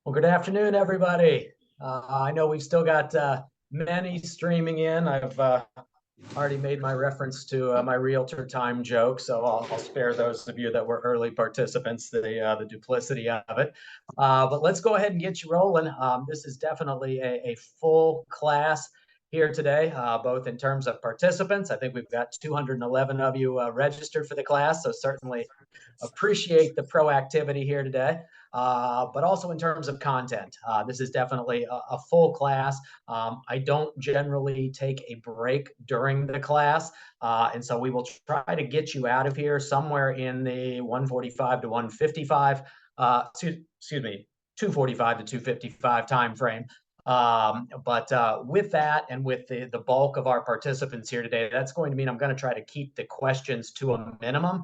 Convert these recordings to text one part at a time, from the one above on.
Well, good afternoon, everybody. I know we've still got many streaming in. I've already made my reference to my realtor time joke, so I'll spare those of you that were early participants the duplicity of it. But let's go ahead and get you rolling. This is definitely a full class here today, both in terms of participants. I think we've got 211 of you registered for the class, so certainly appreciate the proactivity here today. But also in terms of content. This is definitely a full class. I don't generally take a break during the class. And so we will try to get you out of here somewhere in the 145 to 155, excuse me, 245 to 255 time frame. But with that and with the bulk of our participants here today, that's going to mean I'm going to try to keep the questions to a minimum.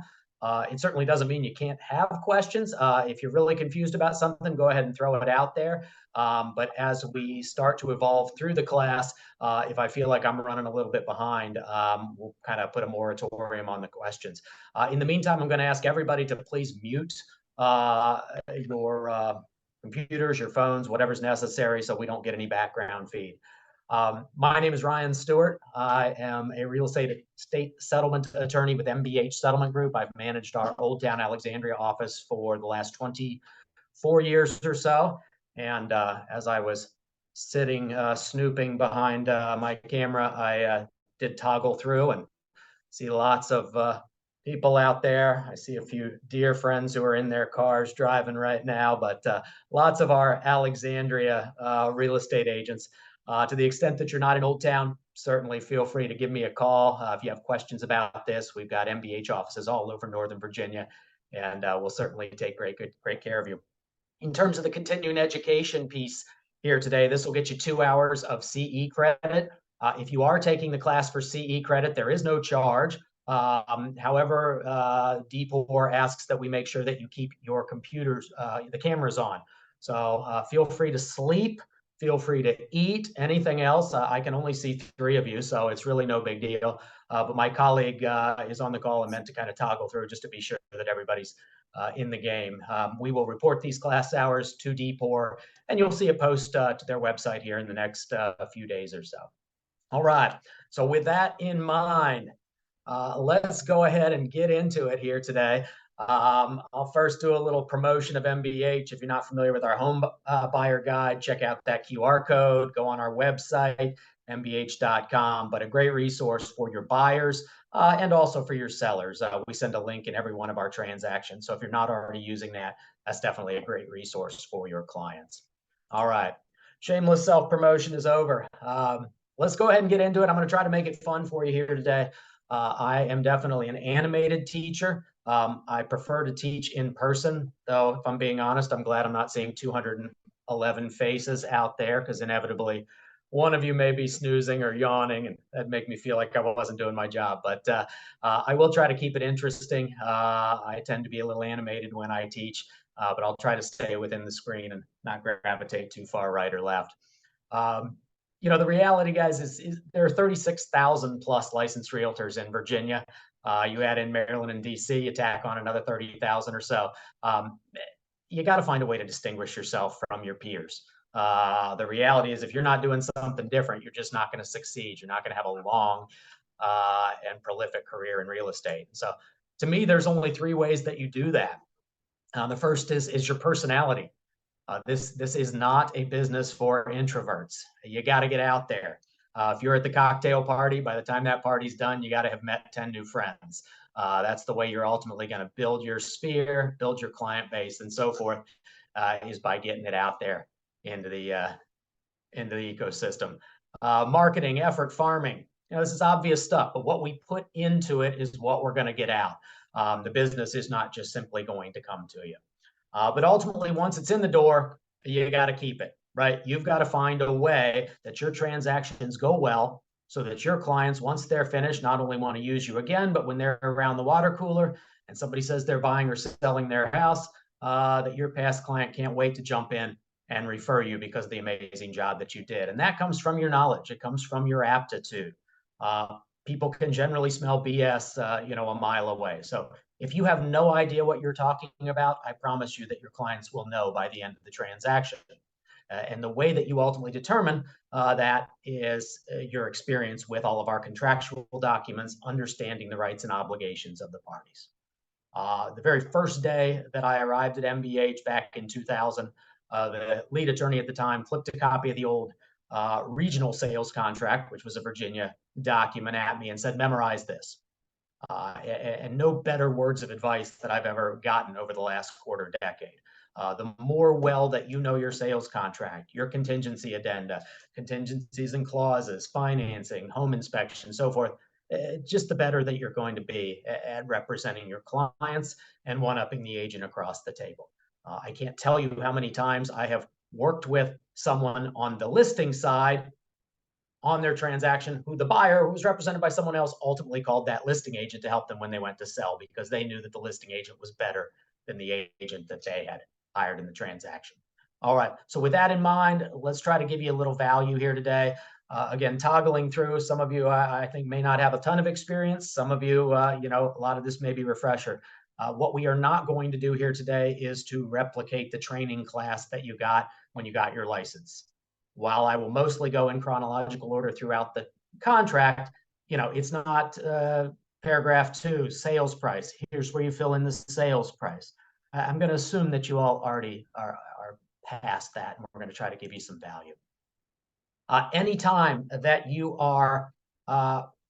It certainly doesn't mean you can't have questions. If you're really confused about something, go ahead and throw it out there. But as we start to evolve through the class, if I feel like I'm running a little bit behind, we'll kind of put a moratorium on the questions. In the meantime, I'm going to ask everybody to please mute your computers, your phones, whatever's necessary so we don't get any background feed. My name is Ryan Stuart. I am a real estate settlement attorney with MBH Settlement Group. I've managed our Old Town Alexandria office for the last 24 years or so. And as I was sitting snooping behind my camera, I did toggle through and see lots of people out there. I see a few dear friends who are in their cars driving right now, but lots of our Alexandria real estate agents. To the extent that you're not in Old Town, certainly feel free to give me a call. If you have questions about this, we've got MBH offices all over Northern Virginia, and we'll certainly take great care of you. In terms of the continuing education piece here today, this will get you 2 hours of CE credit. If you are taking the class for CE credit, there is no charge. However, DPOR asks that we make sure that you keep your computers, the cameras on. So feel free to sleep. Feel free to eat anything else. I can only see 3 of you, so it's really no big deal. But my colleague is on the call and meant to kind of toggle through just to be sure that everybody's in the game. We will report these class hours to DPOR, and you'll see a post to their website here in the next few days or so. All right. So with that in mind, let's go ahead and get into it here today. I'll first do a little promotion of MBH. If you're not familiar with our home buyer guide, check out that QR code, go on our website, mbh.com, but a great resource for your buyers and also for your sellers. We send a link in every one of our transactions. So if you're not already using that, that's definitely a great resource for your clients. All right. Shameless self-promotion is over. Let's go ahead and get into it. I'm going to try to make it fun for you here today. I am definitely an animated teacher. I prefer to teach in person, though, if I'm being honest, I'm glad I'm not seeing 211 faces out there because inevitably one of you may be snoozing or yawning, and that'd make me feel like I wasn't doing my job. But I will try to keep it interesting. I tend to be a little animated when I teach, but I'll try to stay within the screen and not gravitate too far right or left. You know, the reality, guys, is there are 36,000 plus licensed realtors in Virginia. You add in Maryland and DC, you tack on another 30,000 or so. You got to find a way to distinguish yourself from your peers. The reality is if you're not doing something different, you're just not going to succeed. You're not going to have a long and prolific career in real estate. So to me, there's only 3 ways that you do that. The first is your personality. This is not a business for introverts. You got to get out there. If you're at the cocktail party, by the time that party's done, you got to have met 10 new friends. That's the way you're ultimately going to build your sphere, build your client base, and so forth, is by getting it out there into the ecosystem. Marketing, effort, farming. You know, this is obvious stuff, but what we put into it is what we're going to get out. The business is not just simply going to come to you. But ultimately, once it's in the door, you got to keep it, right? You've got to find a way that your transactions go well so that your clients, once they're finished, not only want to use you again, but when they're around the water cooler and somebody says they're buying or selling their house, that your past client can't wait to jump in and refer you because of the amazing job that you did. And that comes from your knowledge. It comes from your aptitude. People can generally smell BS, a mile away. So If you have no idea what you're talking about, I promise you that your clients will know by the end of the transaction. And the way that you ultimately determine that is your experience with all of our contractual documents, understanding the rights and obligations of the parties. The very first day that I arrived at MBH back in 2000, the lead attorney at the time flipped a copy of the old regional sales contract, which was a Virginia document, at me and said, memorize this. And no better words of advice that I've ever gotten over the last quarter decade. The more well that you know your sales contract, your contingency addenda, contingencies and clauses, financing, home inspection, so forth, just the better that you're going to be at representing your clients and one-upping the agent across the table. I can't tell you how many times I have worked with someone on the listing side on their transaction who the buyer, who was represented by someone else, ultimately called that listing agent to help them when they went to sell, because they knew that the listing agent was better than the agent that they had hired in the transaction. All right, so with that in mind, let's try to give you a little value here today. Again, toggling through, some of you I think may not have a ton of experience. Some of you, a lot of this may be refresher. What we are not going to do here today is to replicate the training class that you got when you got your license. While I will mostly go in chronological order throughout the contract, it's not paragraph 2, sales price. Here's where you fill in the sales price. I'm going to assume that you all already are past that, and we're going to try to give you some value. Anytime that you are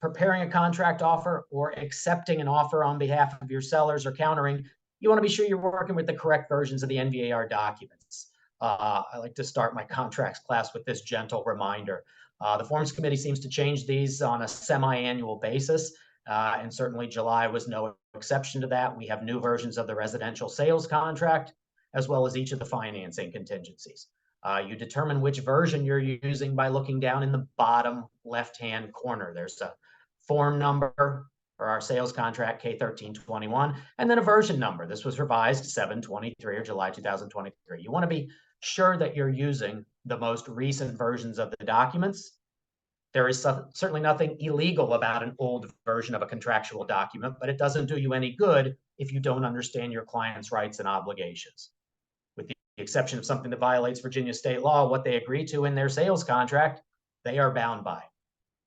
preparing a contract offer or accepting an offer on behalf of your sellers or countering, you want to be sure you're working with the correct versions of the NVAR documents. I like to start my contracts class with this gentle reminder. The Forms Committee seems to change these on a semi-annual basis, and certainly July was no exception to that. We have new versions of the residential sales contract, as well as each of the financing contingencies. You determine which version you're using by looking down in the bottom left-hand corner. There's a form number for our sales contract, K1321, and then a version number. This was revised 7/23 or July 2023. You want to be sure that you're using the most recent versions of the documents. There is certainly nothing illegal about an old version of a contractual document, but it doesn't do you any good if you don't understand your client's rights and obligations. With the exception of something that violates Virginia state law, what they agree to in their sales contract, they are bound by.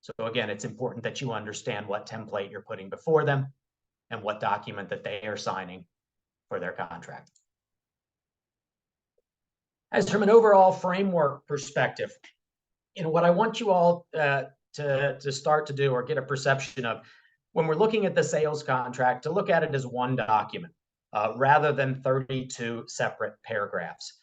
So again, it's important that you understand what template you're putting before them and what document that they are signing for their contract. As from an overall framework perspective, what I want you all to start to do or get a perception of when we're looking at the sales contract, to look at it as one document rather than 32 separate paragraphs.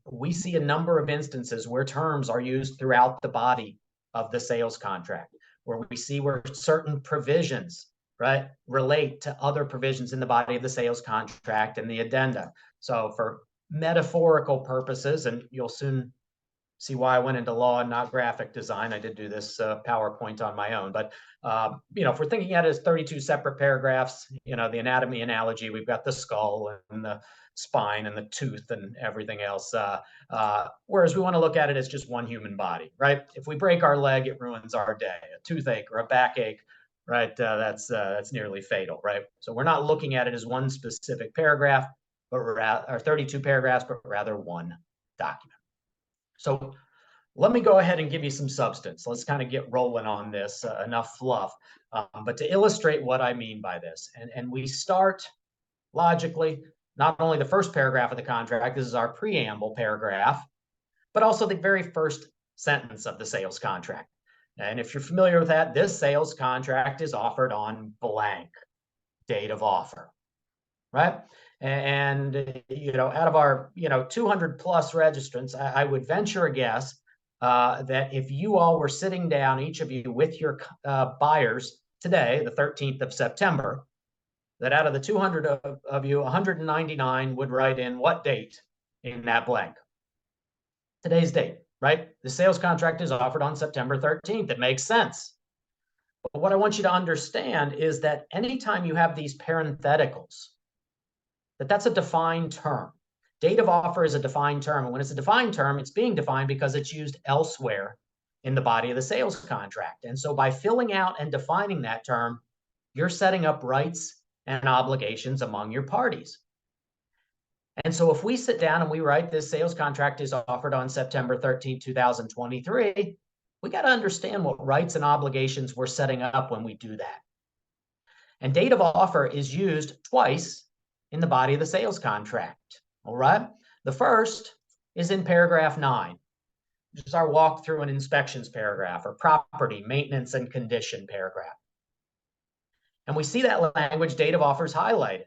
We see a number of instances where terms are used throughout the body of the sales contract, where we see where certain provisions, right, relate to other provisions in the body of the sales contract and the addenda. So for metaphorical purposes, and you'll soon see why I went into law and not graphic design. I did do this PowerPoint on my own, but if we're thinking at it as 32 separate paragraphs, the anatomy analogy, we've got the skull and the spine and the tooth and everything else. Whereas we want to look at it as just one human body, right? If we break our leg, it ruins our day. A toothache or a backache, right? That's nearly fatal, right? So we're not looking at it as one specific paragraph, or 32 paragraphs, but rather one document. So let me go ahead and give you some substance. Let's kind of get rolling on this, enough fluff. But to illustrate what I mean by this, and we start logically, not only the first paragraph of the contract, this is our preamble paragraph, but also the very first sentence of the sales contract. And if you're familiar with that, this sales contract is offered on blank, date of offer, right? And, out of our, 200 plus registrants, I would venture a guess that if you all were sitting down, each of you with your buyers today, the 13th of September, that out of the 200 of you, 199 would write in what date in that blank? Today's date, right? The sales contract is offered on September 13th. It makes sense. But what I want you to understand is that anytime you have these parentheticals, that's a defined term. Date of offer is a defined term. And when it's a defined term, it's being defined because it's used elsewhere in the body of the sales contract. And so by filling out and defining that term, you're setting up rights and obligations among your parties. And so if we sit down and we write this sales contract is offered on September 13, 2023, we got to understand what rights and obligations we're setting up when we do that. And date of offer is used twice in the body of the sales contract. All right. The first is in paragraph 9, which is our walkthrough and inspections paragraph, or property, maintenance, and condition paragraph. And we see that language, date of offer, is highlighted.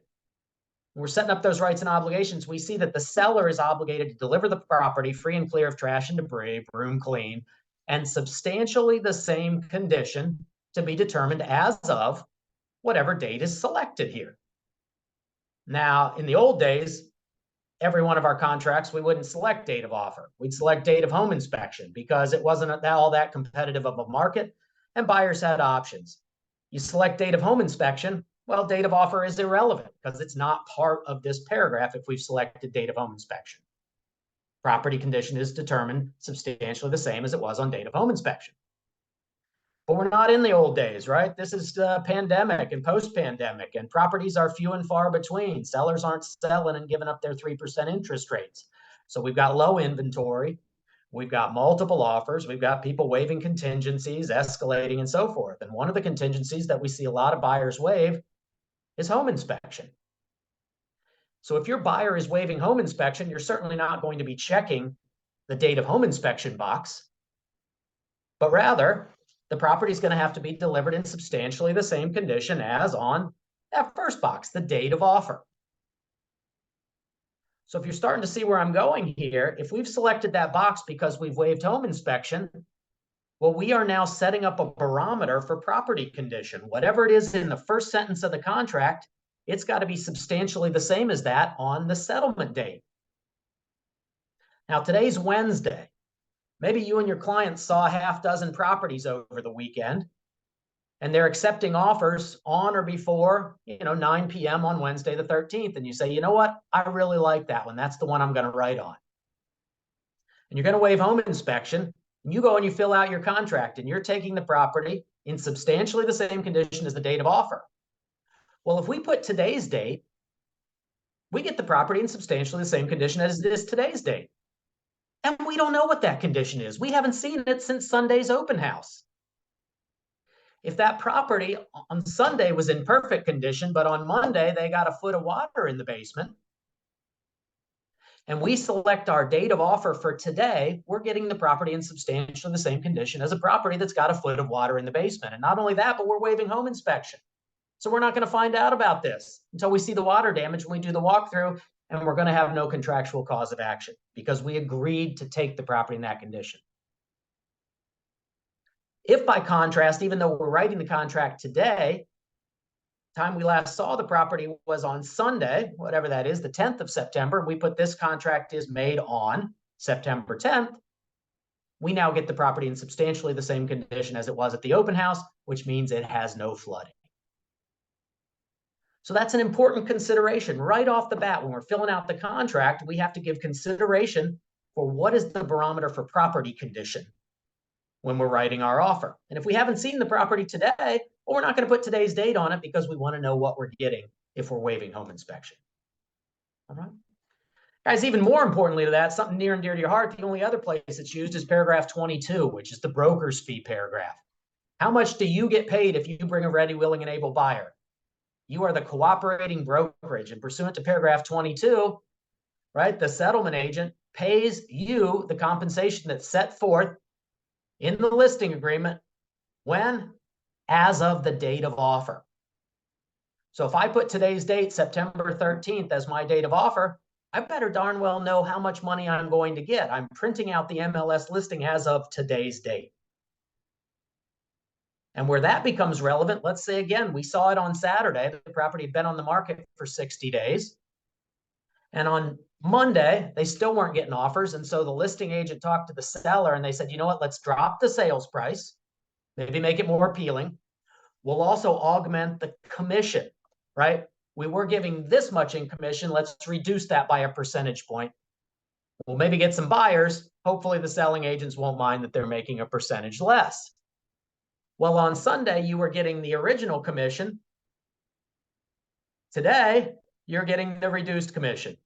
When we're setting up those rights and obligations, we see that the seller is obligated to deliver the property free and clear of trash and debris, broom clean, and substantially the same condition to be determined as of whatever date is selected here. Now, in the old days, every one of our contracts, we wouldn't select date of offer. We'd select date of home inspection because it wasn't all that competitive of a market and buyers had options. You select date of home inspection, well, date of offer is irrelevant because it's not part of this paragraph if we've selected date of home inspection. Property condition is determined substantially the same as it was on date of home inspection. But we're not in the old days, right? This is the pandemic and post-pandemic, and properties are few and far between. Sellers aren't selling and giving up their 3% interest rates. So we've got low inventory. We've got multiple offers. We've got people waiving contingencies, escalating, and so forth. And one of the contingencies that we see a lot of buyers waive is home inspection. So if your buyer is waiving home inspection, you're certainly not going to be checking the date of home inspection box, but rather the property is going to have to be delivered in substantially the same condition as on that first box, the date of offer. So if you're starting to see where I'm going here, if we've selected that box because we've waived home inspection, well, we are now setting up a barometer for property condition. Whatever it is in the first sentence of the contract, it's got to be substantially the same as that on the settlement date. Now, today's Wednesday. Maybe you and your client saw a half dozen properties over the weekend, and they're accepting offers on or before 9 p.m. on Wednesday the 13th. And you say, you know what? I really like that one. That's the one I'm going to write on. And you're going to waive home inspection. And you go and you fill out your contract, and you're taking the property in substantially the same condition as the date of offer. Well, if we put today's date, we get the property in substantially the same condition as it is today's date. And we don't know what that condition is. We haven't seen it since Sunday's open house. If that property on Sunday was in perfect condition, but on Monday they got a foot of water in the basement, and we select our date of offer for today, we're getting the property in substantially the same condition as a property that's got a foot of water in the basement. And not only that, but we're waiving home inspection. So we're not going to find out about this until we see the water damage when we do the walkthrough, and we're going to have no contractual cause of action because we agreed to take the property in that condition. If by contrast, even though we're writing the contract today, time we last saw the property was on Sunday, whatever that is, the 10th of September, and we put this contract is made on September 10th, we now get the property in substantially the same condition as it was at the open house, which means it has no flooding. So that's an important consideration right off the bat. When we're filling out the contract, we have to give consideration for what is the barometer for property condition when we're writing our offer. And if we haven't seen the property today, well, we're not going to put today's date on it because we want to know what we're getting if we're waiving home inspection. All right. Guys, even more importantly to that, something near and dear to your heart, the only other place it's used is paragraph 22, which is the broker's fee paragraph. How much do you get paid if you bring a ready, willing, and able buyer? You are the cooperating brokerage, and pursuant to paragraph 22, right, the settlement agent pays you the compensation that's set forth in the listing agreement when? As of the date of offer. So if I put today's date, September 13th, as my date of offer, I better darn well know how much money I'm going to get. I'm printing out the MLS listing as of today's date. And where that becomes relevant, let's say again, we saw it on Saturday. The property had been on the market for 60 days. And on Monday, they still weren't getting offers. And so the listing agent talked to the seller and they said, you know what, let's drop the sales price, maybe make it more appealing. We'll also augment the commission, right? We were giving this much in commission. Let's reduce that by a percentage point. We'll maybe get some buyers. Hopefully the selling agents won't mind that they're making a percentage less. Well, on Sunday, you were getting the original commission, Today, you're getting the reduced commission.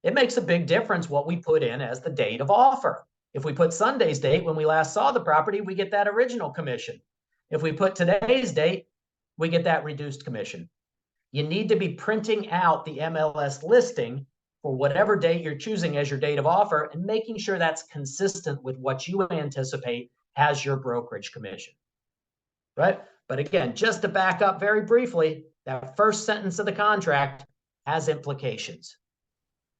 It makes a big difference what we put in as the date of offer. If we put Sunday's date when we last saw the property, we get that original commission. If we put today's date, we get that reduced commission. You need to be printing out the MLS listing for whatever date you're choosing as your date of offer and making sure that's consistent with what you anticipate as your brokerage commission, right? But again, just to back up very briefly, that first sentence of the contract has implications.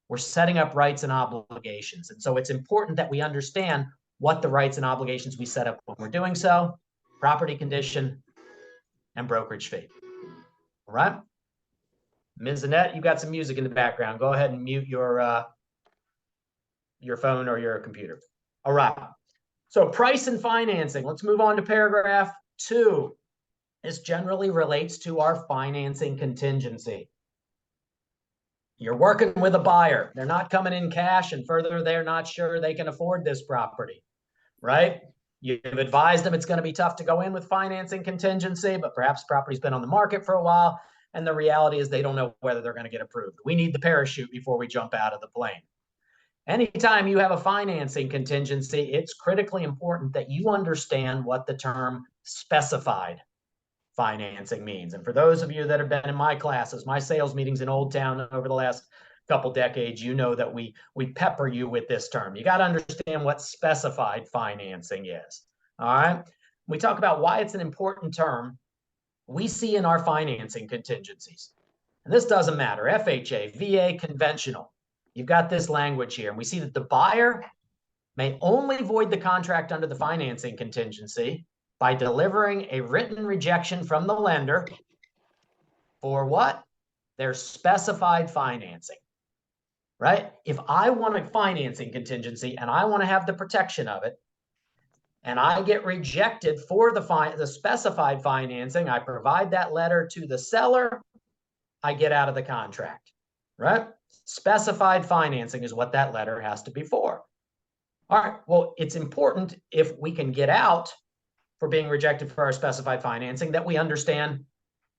We're setting up rights and obligations. And so it's important that we understand what the rights and obligations we set up when we're doing so: property condition and brokerage fee. All right. Ms. Annette, you got some music in the background. Go ahead and mute your phone or your computer. All right. So price and financing. Let's move on to paragraph 2. This generally relates to our financing contingency. You're working with a buyer. They're not coming in cash, and further, they're not sure they can afford this property, right? You've advised them it's going to be tough to go in with financing contingency, but perhaps property's been on the market for a while, and the reality is they don't know whether they're going to get approved. We need the parachute before we jump out of the plane. Anytime you have a financing contingency, it's critically important that you understand what the term specified financing means. And for those of you that have been in my classes, my sales meetings in Old Town over the last couple decades, you know that we pepper you with this term. You got to understand what specified financing is. All right. We talk about why it's an important term. We see in our financing contingencies, and this doesn't matter, FHA, VA, conventional. You've got this language here, and we see that the buyer may only void the contract under the financing contingency by delivering a written rejection from the lender for what? Their specified financing, right? If I want a financing contingency and I want to have the protection of it, and I get rejected for the specified financing, I provide that letter to the seller, I get out of the contract, right? Specified financing is what that letter has to be for. All right, well, it's important if we can get out for being rejected for our specified financing that we understand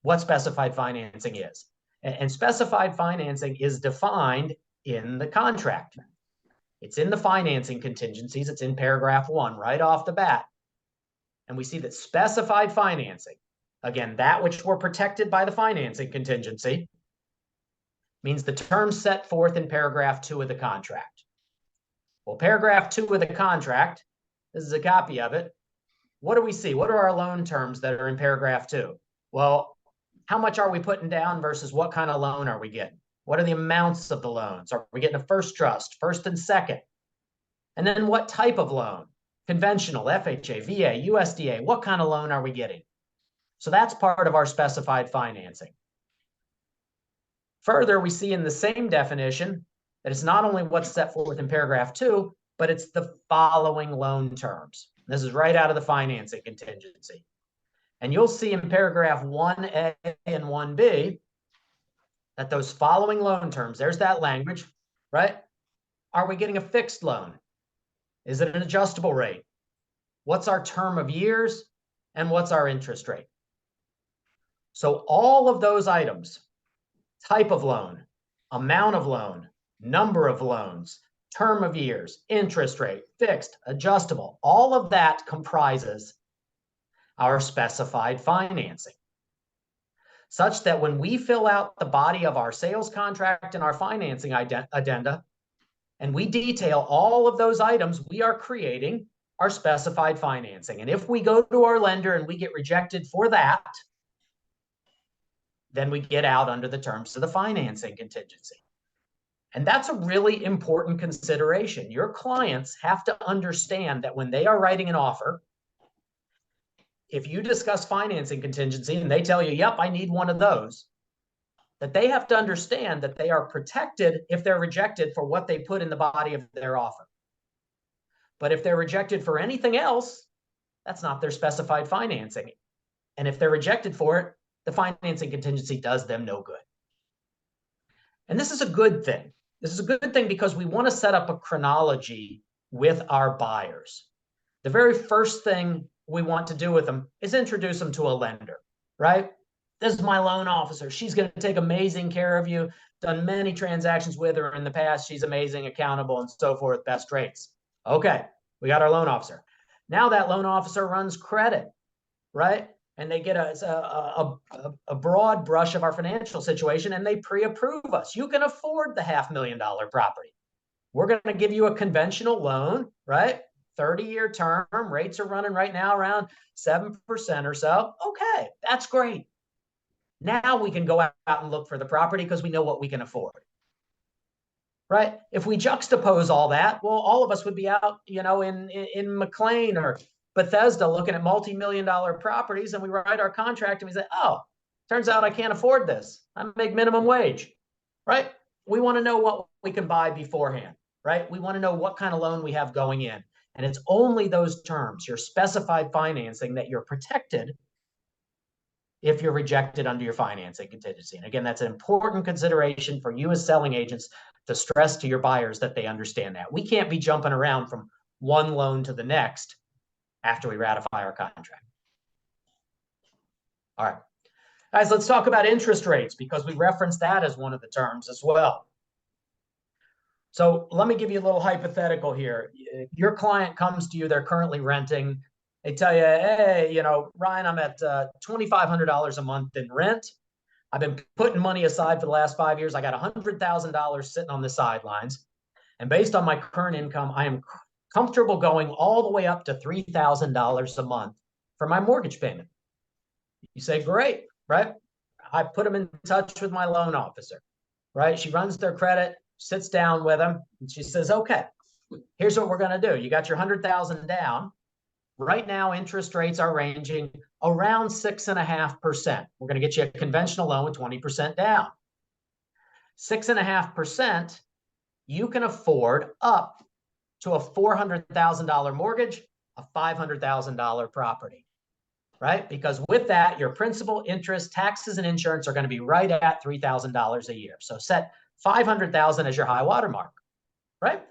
what specified financing is. And specified financing is defined in the contract. It's in the financing contingencies. It's in paragraph 1 right off the bat. And we see that specified financing, again, that which we're protected by the financing contingency, means the terms set forth in paragraph 2 of the contract. Well, paragraph 2 of the contract, this is a copy of it. What do we see? What are our loan terms that are in paragraph 2? Well, how much are we putting down versus what kind of loan are we getting? What are the amounts of the loans? Are we getting a first trust, first and second? And then what type of loan? Conventional, FHA, VA, USDA, what kind of loan are we getting? So that's part of our specified financing. Further, we see in the same definition that it's not only what's set forth in paragraph 2, but it's the following loan terms. This is right out of the financing contingency. And you'll see in paragraph 1A and 1B that those following loan terms, there's that language, right? Are we getting a fixed loan? Is it an adjustable rate? What's our term of years? And what's our interest rate? So all of those items, type of loan, amount of loan, number of loans, term of years, interest rate, fixed, adjustable, all of that comprises our specified financing, such that when we fill out the body of our sales contract and our financing addenda, and we detail all of those items, we are creating our specified financing. And if we go to our lender and we get rejected for that, then we get out under the terms of the financing contingency. And that's a really important consideration. Your clients have to understand that when they are writing an offer, if you discuss financing contingency and they tell you, yep, I need one of those, that they have to understand that they are protected if they're rejected for what they put in the body of their offer. But if they're rejected for anything else, that's not their specified financing. And if they're rejected for it, the financing contingency does them no good. And this is a good thing. This is a good thing because we want to set up a chronology with our buyers. The very first thing we want to do with them is introduce them to a lender, right? This is my loan officer. She's going to take amazing care of you. Done many transactions with her in the past. She's amazing, accountable, and so forth, best rates. Okay, we got our loan officer. Now that loan officer runs credit, right? And they get a broad brush of our financial situation and they pre-approve us. You can afford the $500,000 property. We're going to give you a conventional loan, right? 30-year term. Rates are running right now around 7% or so. Okay, that's great. Now we can go out and look for the property because we know what we can afford. Right? If we juxtapose all that, well, all of us would be out, in McLean or Bethesda looking at multi-million-dollar properties, and we write our contract and we say, oh, turns out I can't afford this. I make minimum wage, right? We want to know what we can buy beforehand, right? We want to know what kind of loan we have going in. And it's only those terms, your specified financing, that you're protected if you're rejected under your financing contingency. And again, that's an important consideration for you as selling agents to stress to your buyers that they understand that. We can't be jumping around from one loan to the next after we ratify our contract. All right, guys, let's talk about interest rates because we referenced that as one of the terms as well. So let me give you a little hypothetical here. Your client comes to you, they're currently renting. They tell you, hey, Ryan, I'm at $2,500 a month in rent. I've been putting money aside for the last 5 years. I got $100,000 sitting on the sidelines. And based on my current income, I am comfortable going all the way up to $3,000 a month for my mortgage payment. You say, great, right? I put them in touch with my loan officer, right? She runs their credit, sits down with them, and she says, okay, here's what we're going to do. You got your $100,000 down. Right now, interest rates are ranging around 6.5%. We're going to get you a conventional loan with 20% down. 6.5%, you can afford up to a $400,000 mortgage, a $500,000 property, right? Because with that, your principal, interest, taxes, and insurance are going to be right at $3,000 a year. So set $500,000 as your high water mark, right?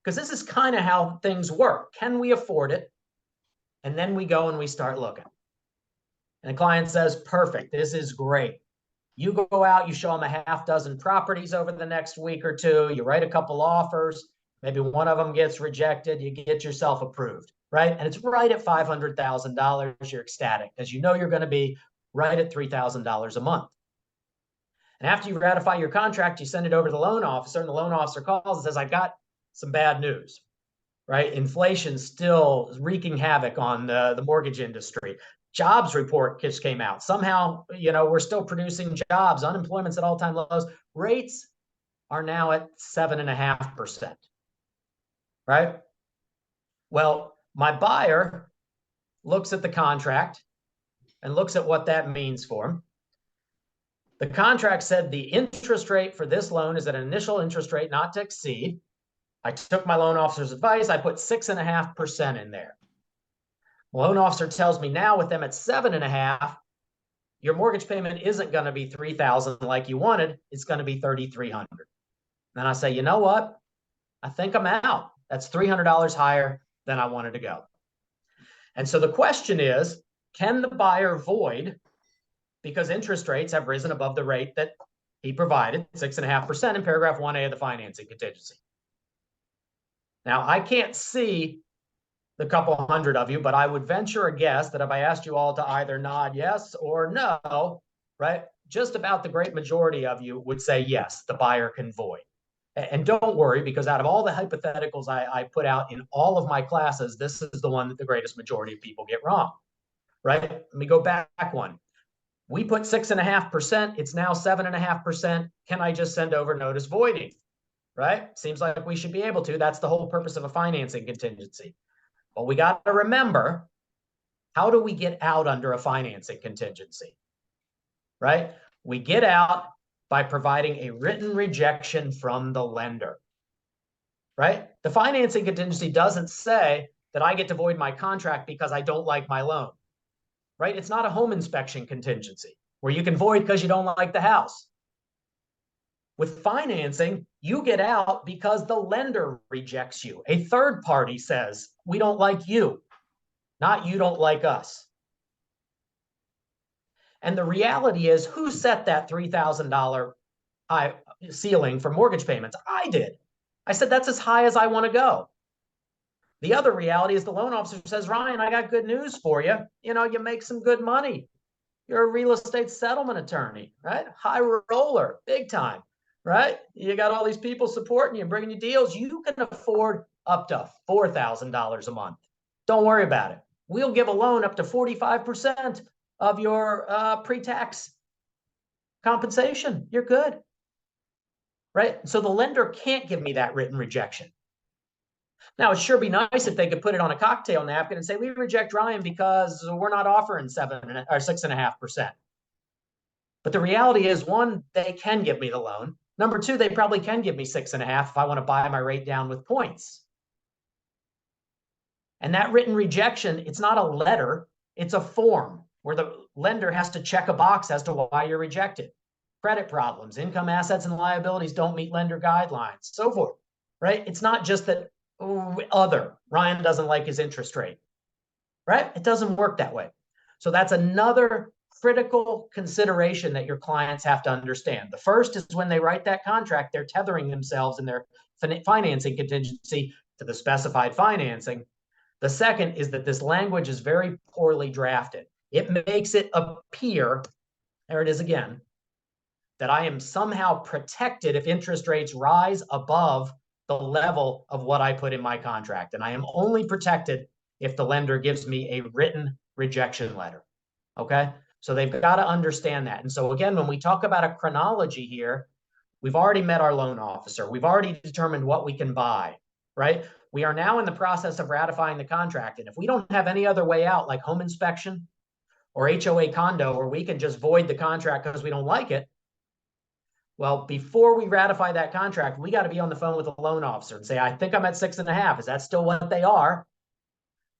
Because this is kind of how things work. Can we afford it? And then we go and we start looking. And the client says, perfect, this is great. You go out, you show them a half dozen properties over the next week or two, you write a couple offers, maybe one of them gets rejected, you get yourself approved, right? And it's right at $500,000, you're ecstatic, because you know you're going to be right at $3,000 a month. And after you ratify your contract, you send it over to the loan officer, and the loan officer calls and says, I've got some bad news. Right? Inflation's still wreaking havoc on the mortgage industry. Jobs report just came out. Somehow, we're still producing jobs. Unemployment's at all-time lows. Rates are now at 7.5%. Right? Well, my buyer looks at the contract and looks at what that means for him. The contract said the interest rate for this loan is an initial interest rate not to exceed. I took my loan officer's advice. I put 6.5% in there. Loan officer tells me now with them at 7.5%, your mortgage payment isn't going to be $3,000 like you wanted. It's going to be $3,300. Then I say, you know what? I think I'm out. That's $300 higher than I wanted to go. And so the question is, can the buyer void because interest rates have risen above the rate that he provided, 6.5% in paragraph 1A of the financing contingency? Now, I can't see the couple hundred of you, but I would venture a guess that if I asked you all to either nod yes or no, right, just about the great majority of you would say yes, the buyer can void. And don't worry, because out of all the hypotheticals I put out in all of my classes, this is the one that the greatest majority of people get wrong, right? Let me go back one. We put 6.5%. It's now 7.5%. Can I just send over notice voiding? Right? Seems like we should be able to. That's the whole purpose of a financing contingency. But we got to remember, how do we get out under a financing contingency? Right? We get out by providing a written rejection from the lender. Right? The financing contingency doesn't say that I get to void my contract because I don't like my loan. Right? It's not a home inspection contingency where you can void because you don't like the house. With financing, you get out because the lender rejects you. A third party says, we don't like you, not you don't like us. And the reality is, who set that $3,000 high ceiling for mortgage payments? I did. I said, that's as high as I want to go. The other reality is the loan officer says, Ryan, I got good news for you. You know, you make some good money. You're a real estate settlement attorney, right? High roller, big time, right? You got all these people supporting you, bringing you deals. You can afford up to $4,000 a month. Don't worry about it. We'll give a loan up to 45% of your pre-tax compensation. You're good, right? So the lender can't give me that written rejection. Now, it'd sure be nice if they could put it on a cocktail napkin and say, we reject Ryan because we're not offering 7 or 6.5%. But the reality is, one, they can give me the loan. Number two, they probably can give me 6.5 if I want to buy my rate down with points. And that written rejection, it's not a letter, it's a form where the lender has to check a box as to why you're rejected. Credit problems, income, assets, and liabilities don't meet lender guidelines, so forth, right? It's not just that Ryan doesn't like his interest rate, right? It doesn't work that way. So that's another critical consideration that your clients have to understand. The first is when they write that contract, they're tethering themselves in their financing contingency to the specified financing. The second is that this language is very poorly drafted. It makes it appear, there it is again, that I am somehow protected if interest rates rise above the level of what I put in my contract. And I am only protected if the lender gives me a written rejection letter. Okay? So they've got to understand that. And so again, when we talk about a chronology here, we've already met our loan officer. We've already determined what we can buy, right? We are now in the process of ratifying the contract. And if we don't have any other way out, like home inspection or HOA condo, where we can just void the contract because we don't like it, well, before we ratify that contract, we got to be on the phone with the loan officer and say, I think I'm at 6.5. Is that still what they are?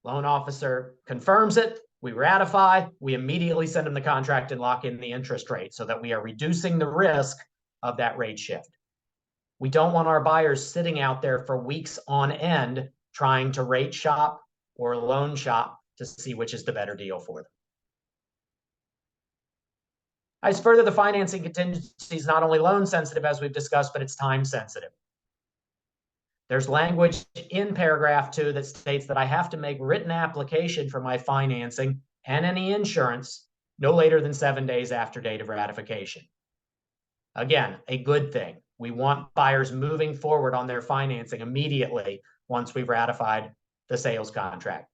Loan officer confirms it. We ratify. We immediately send them the contract and lock in the interest rate so that we are reducing the risk of that rate shift. We don't want our buyers sitting out there for weeks on end trying to rate shop or loan shop to see which is the better deal for them. As further, the financing contingency is not only loan sensitive, as we've discussed, but it's time sensitive. There's language in paragraph 2 that states that I have to make written application for my financing and any insurance no later than 7 days after date of ratification. Again, a good thing. We want buyers moving forward on their financing immediately once we've ratified the sales contract.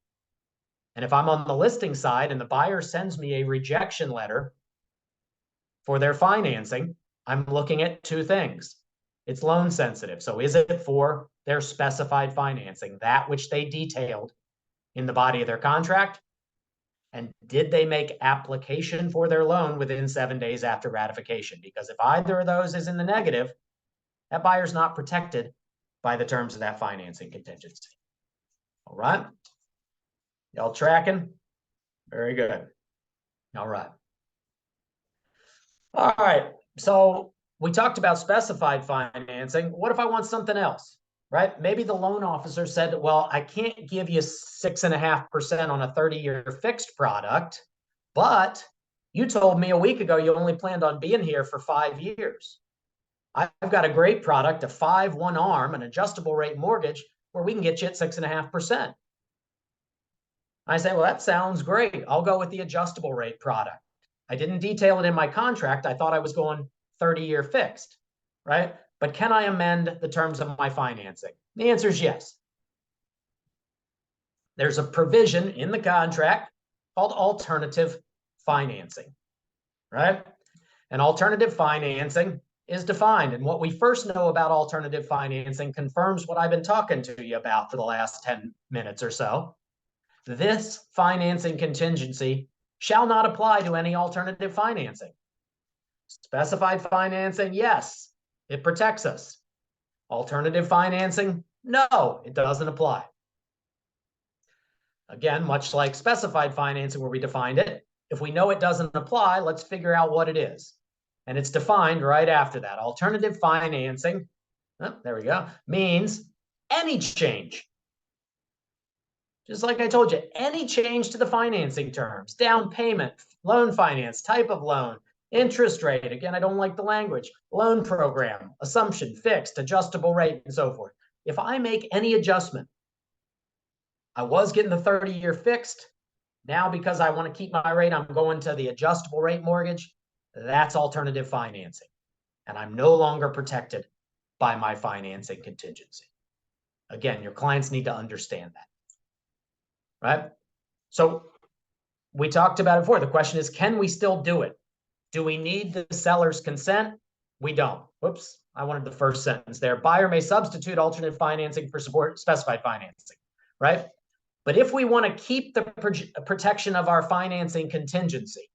And if I'm on the listing side and the buyer sends me a rejection letter for their financing, I'm looking at two things. It's loan sensitive. So is it for their specified financing, that which they detailed in the body of their contract? And did they make application for their loan within 7 days after ratification? Because if either of those is in the negative, that buyer's not protected by the terms of that financing contingency. All right. Y'all tracking? Very good. All right. All right. So we talked about specified financing. What if I want something else, right? Maybe the loan officer said, well, I can't give you 6.5% on a 30-year fixed product, but you told me a week ago you only planned on being here for 5 years. I've got a great product, a 5-1 arm, an adjustable rate mortgage, where we can get you at 6.5%. I say, well, that sounds great. I'll go with the adjustable rate product. I didn't detail it in my contract. I thought I was going 30-year fixed, right? But can I amend the terms of my financing? The answer is yes. There's a provision in the contract called alternative financing, right? And alternative financing is defined. And what we first know about alternative financing confirms what I've been talking to you about for the last 10 minutes or so. This financing contingency shall not apply to any alternative financing. Specified financing, yes, it protects us. Alternative financing, no, it doesn't apply. Again, much like specified financing where we defined it, if we know it doesn't apply, let's figure out what it is. And it's defined right after that. Alternative financing, oh, there we go, means any change Just like I told you, any change to the financing terms, down payment, loan finance, type of loan, interest rate, again, I don't like the language, loan program, assumption, fixed, adjustable rate, and so forth. If I make any adjustment, I was getting the 30-year fixed. Now, because I want to keep my rate, I'm going to the adjustable rate mortgage. That's alternative financing. And I'm no longer protected by my financing contingency. Again, your clients need to understand that. Right? So we talked about it before. The question is, can we still do it? Do we need the seller's consent? We don't. Whoops, I wanted the first sentence there. Buyer may substitute alternate financing for support specified financing, right? But if we want to keep the protection of our financing contingency,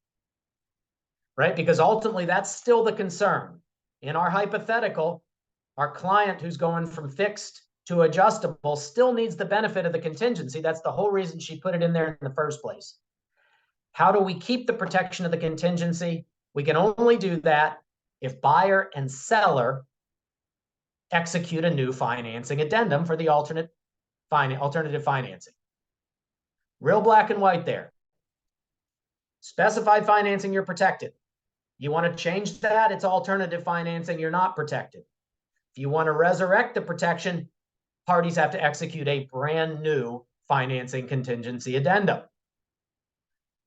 right? Because ultimately that's still the concern. In our hypothetical, our client who's going from fixed to adjustable still needs the benefit of the contingency. That's the whole reason she put it in there in the first place. How do we keep the protection of the contingency? We can only do that if buyer and seller execute a new financing addendum for the alternative financing. Real black and white there. Specified financing, you're protected. You want to change that, it's alternative financing, you're not protected. If you want to resurrect the protection, parties have to execute a brand new financing contingency addendum.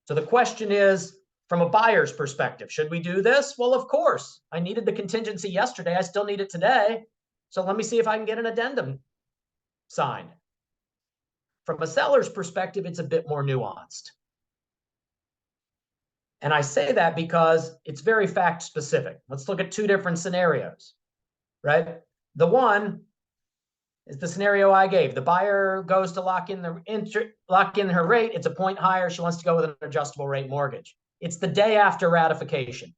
So the question is, from a buyer's perspective, should we do this? Well, of course. I needed the contingency yesterday. I still need it today. So let me see if I can get an addendum signed. From a seller's perspective, it's a bit more nuanced. And I say that because it's very fact specific. Let's look at two different scenarios, right? The one is the scenario I gave. The buyer goes to lock in her rate. It's a point higher. She wants to go with an adjustable rate mortgage. It's the day after ratification.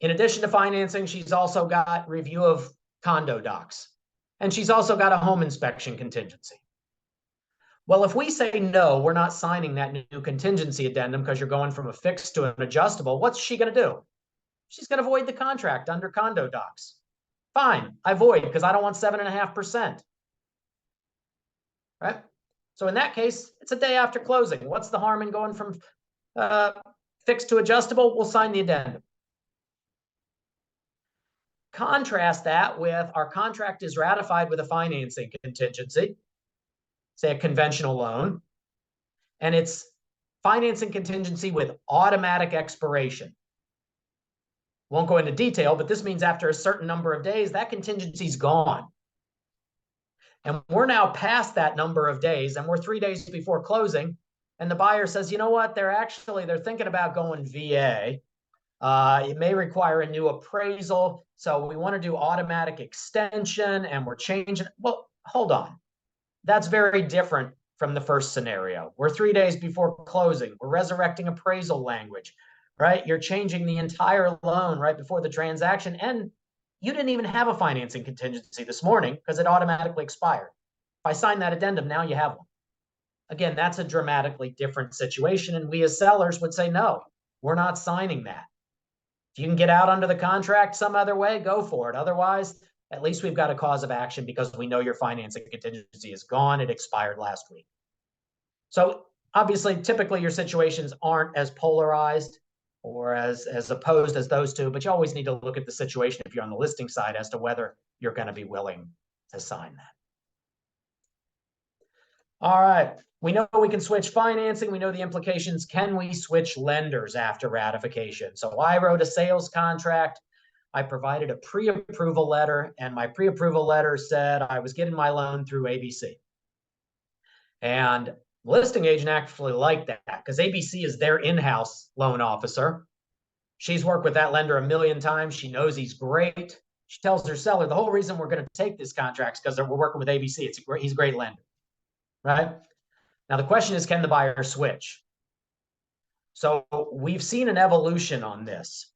In addition to financing, she's also got review of condo docs. And she's also got a home inspection contingency. Well, if we say no, we're not signing that new contingency addendum because you're going from a fixed to an adjustable, what's she going to do? She's going to void the contract under condo docs. Fine, I void because I don't want 7.5%. Right? So in that case, it's a day after closing. What's the harm in going from fixed to adjustable? We'll sign the addendum. Contrast that with our contract is ratified with a financing contingency, say a conventional loan, and it's financing contingency with automatic expiration. Won't go into detail, but this means after a certain number of days, that contingency's gone. And we're now past that number of days, and we're 3 days before closing, and the buyer says, you know what, they're thinking about going VA. It may require a new appraisal, so we want to do automatic extension, and we're changing. Well, hold on. That's very different from the first scenario. We're 3 days before closing. We're resurrecting appraisal language, right? You're changing the entire loan right before the transaction, and you didn't even have a financing contingency this morning because it automatically expired. If I sign that addendum, now you have one. Again, that's a dramatically different situation, and we as sellers would say, no, we're not signing that. If you can get out under the contract some other way, go for it. Otherwise, at least we've got a cause of action because we know your financing contingency is gone. It expired last week. So obviously, typically your situations aren't as polarized or as opposed as those two, but you always need to look at the situation if you're on the listing side as to whether you're going to be willing to sign that. All right. We know we can switch financing. We know the implications. Can we switch lenders after ratification? So I wrote a sales contract. I provided a pre-approval letter, and my pre-approval letter said I was getting my loan through ABC. And the listing agent actually liked that because ABC is their in-house loan officer. She's worked with that lender a million times. She knows he's great. She tells her seller, the whole reason we're going to take this contract is because we're working with ABC. He's a great lender, right? Now, the question is, can the buyer switch? So we've seen an evolution on this.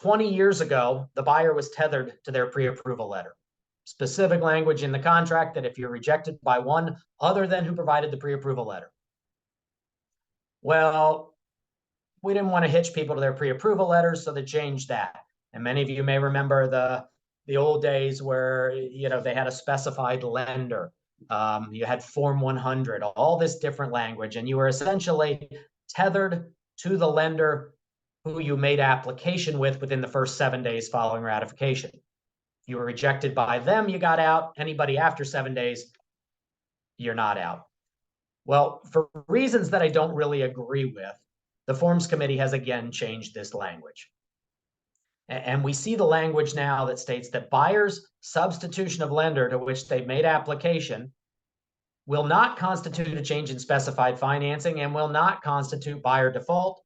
20 years ago, the buyer was tethered to their pre-approval letter. Specific language in the contract that if you're rejected by one other than who provided the pre-approval letter. Well, we didn't want to hitch people to their pre-approval letters, so they changed that. And many of you may remember the old days where, they had a specified lender. You had Form 100, all this different language, and you were essentially tethered to the lender who you made application with within the first 7 days following ratification. If you were rejected by them, you got out. Anybody after 7 days, you're not out. Well, for reasons that I don't really agree with, the Forms Committee has again changed this language. And we see the language now that states that buyer's substitution of lender to which they've made application will not constitute a change in specified financing and will not constitute buyer default,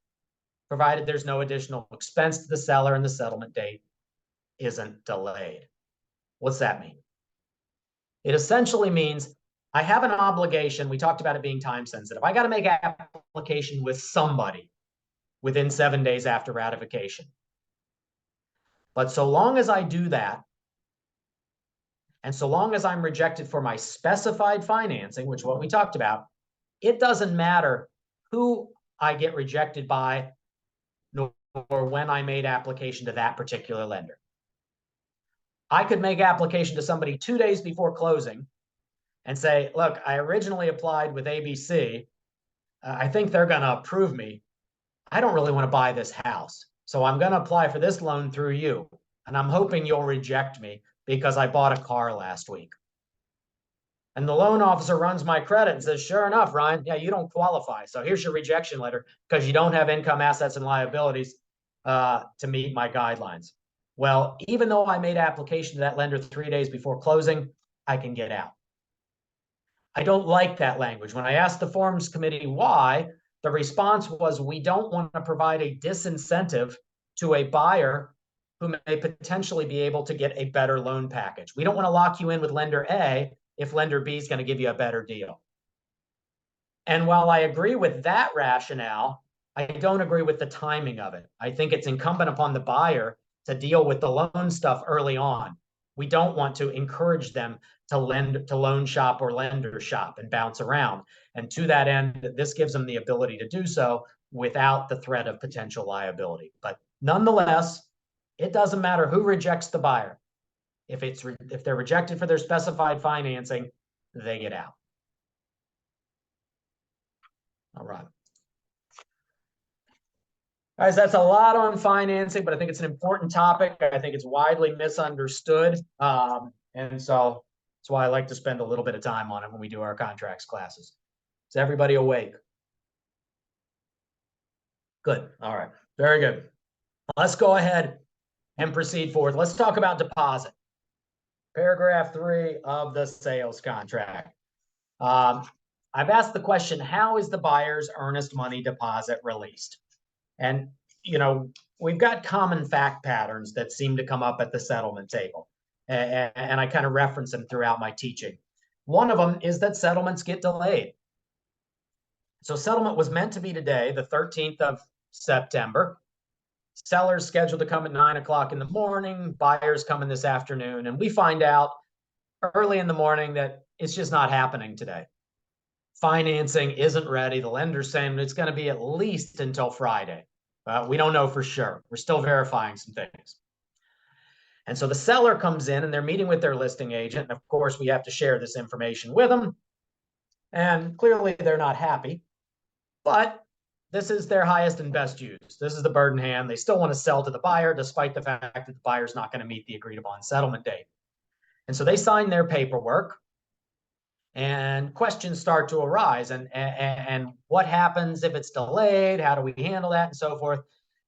provided there's no additional expense to the seller and the settlement date isn't delayed. What's that mean? It essentially means I have an obligation. We talked about it being time sensitive. I got to make an application with somebody within 7 days after ratification. But so long as I do that, and so long as I'm rejected for my specified financing, which is what we talked about, it doesn't matter who I get rejected by, nor when I made application to that particular lender. I could make application to somebody 2 days before closing and say, look, I originally applied with ABC. I think they're going to approve me. I don't really want to buy this house. So I'm going to apply for this loan through you. And I'm hoping you'll reject me because I bought a car last week. And the loan officer runs my credit and says, sure enough, Ryan, yeah, you don't qualify. So here's your rejection letter because you don't have income, assets, and liabilities to meet my guidelines. Well, even though I made application to that lender 3 days before closing, I can get out. I don't like that language. When I asked the Forms Committee why, the response was, we don't want to provide a disincentive to a buyer who may potentially be able to get a better loan package. We don't want to lock you in with lender A if lender B is going to give you a better deal. And while I agree with that rationale, I don't agree with the timing of it. I think it's incumbent upon the buyer to deal with the loan stuff early on. We don't want to encourage them to loan shop or lender shop and bounce around. And to that end, this gives them the ability to do so without the threat of potential liability. But nonetheless, it doesn't matter who rejects the buyer. If they're rejected for their specified financing, they get out. All right. Guys, that's a lot on financing, but I think it's an important topic. I think it's widely misunderstood. And so that's why I like to spend a little bit of time on it when we do our contracts classes. Is everybody awake? Good. All right. Very good. Let's go ahead and proceed forward. Let's talk about deposit. Paragraph 3 of the sales contract. I've asked the question, how is the buyer's earnest money deposit released? And, you know, we've got common fact patterns that seem to come up at the settlement table. And I kind of reference them throughout my teaching. One of them is that settlements get delayed. So settlement was meant to be today, the 13th of September. Sellers scheduled to come at 9 o'clock in the morning, buyers coming this afternoon. And we find out early in the morning that it's just not happening today. Financing isn't ready. The lender's saying it's going to be at least until Friday. We don't know for sure. We're still verifying some things. And so the seller comes in and they're meeting with their listing agent. And of course, we have to share this information with them. And clearly they're not happy. But this is their highest and best use. This is the bird in hand. They still want to sell to the buyer, despite the fact that the buyer's not going to meet the agreed upon settlement date. And so they sign their paperwork. And questions start to arise. And what happens if it's delayed? How do we handle that? And so forth.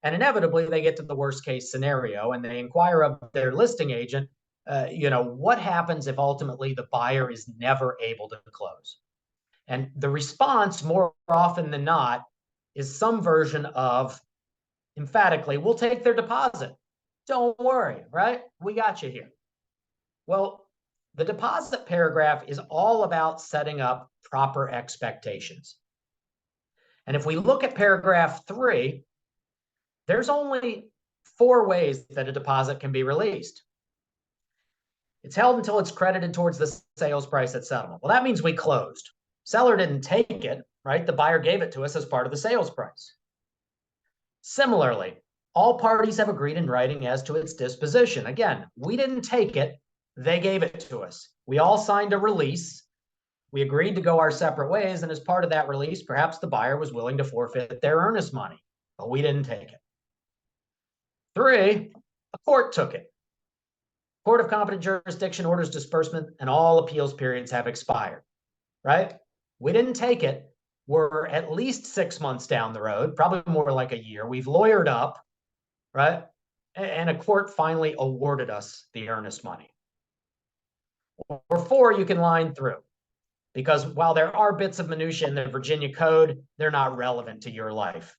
And inevitably, they get to the worst case scenario and they inquire of their listing agent, what happens if ultimately the buyer is never able to close? And the response, more often than not, is some version of, emphatically, we'll take their deposit. Don't worry, right? We got you here. Well, the deposit paragraph is all about setting up proper expectations. And if we look at paragraph 3, there's only 4 ways that a deposit can be released. It's held until it's credited towards the sales price at settlement. Well, that means we closed. Seller didn't take it, right? The buyer gave it to us as part of the sales price. Similarly, all parties have agreed in writing as to its disposition. Again, we didn't take it. They gave it to us. We all signed a release We agreed to go our separate ways, and as part of that release, perhaps the buyer was willing to forfeit their earnest money, but we didn't take it. 3, a court took it. Court of competent jurisdiction orders disbursement, and all appeals periods have expired, right? We didn't take it. We're at least 6 months down the road, probably more like a year. We've lawyered up, right? And a court finally awarded us the earnest money. Or 4, you can line through, because while there are bits of minutia in the Virginia Code, they're not relevant to your life,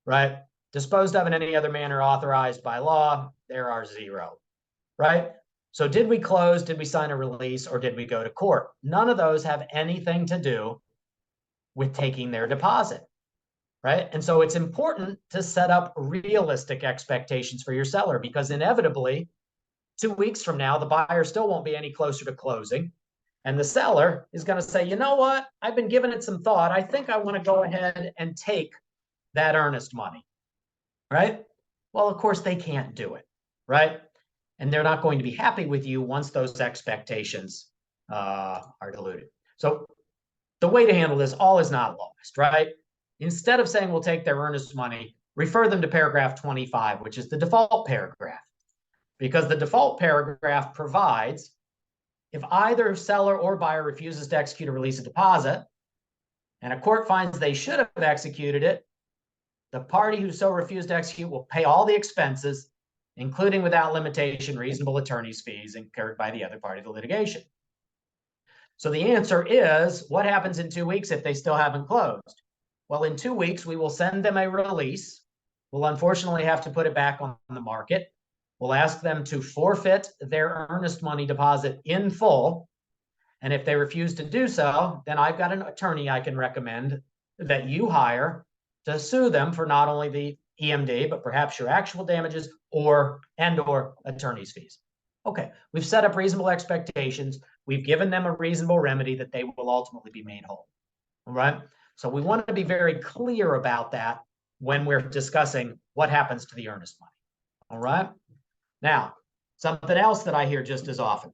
right? Disposed of in any other manner authorized by law, there are 0, right? So did we close, did we sign a release, or did we go to court? None of those have anything to do with taking their deposit, right? And so it's important to set up realistic expectations for your seller, because inevitably 2 weeks from now, the buyer still won't be any closer to closing. And the seller is going to say, you know what? I've been giving it some thought. I think I want to go ahead and take that earnest money, right? Well, of course, they can't do it, right? And they're not going to be happy with you once those expectations are diluted. So the way to handle this, all is not lost, right? Instead of saying we'll take their earnest money, refer them to paragraph 25, which is the default paragraph. Because the default paragraph provides, if either seller or buyer refuses to execute or release a deposit, and a court finds they should have executed it, the party who so refused to execute will pay all the expenses, including without limitation reasonable attorney's fees incurred by the other party to litigation. So the answer is, what happens in 2 weeks if they still haven't closed? Well, in 2 weeks, we will send them a release. We'll unfortunately have to put it back on the market. We'll ask them to forfeit their earnest money deposit in full. And if they refuse to do so, then I've got an attorney I can recommend that you hire to sue them for not only the EMD, but perhaps your actual damages or attorney's fees. Okay, we've set up reasonable expectations. We've given them a reasonable remedy that they will ultimately be made whole. All right. So we want to be very clear about that when we're discussing what happens to the earnest money. All right. Now, something else that I hear just as often.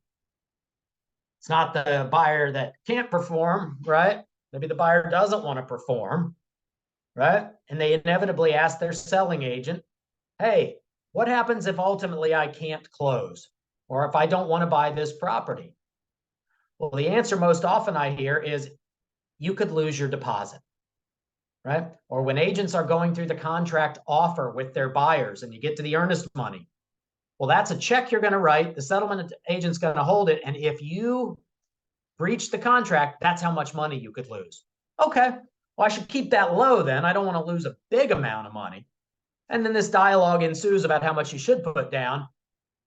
It's not the buyer that can't perform, right? Maybe the buyer doesn't want to perform, right? And they inevitably ask their selling agent, hey, what happens if ultimately I can't close? Or if I don't want to buy this property? Well, the answer most often I hear is you could lose your deposit, right? Or when agents are going through the contract offer with their buyers and you get to the earnest money, well, that's a check you're going to write. The settlement agent's going to hold it. And if you breach the contract, that's how much money you could lose. Okay, well, I should keep that low then. I don't want to lose a big amount of money. And then this dialogue ensues about how much you should put down,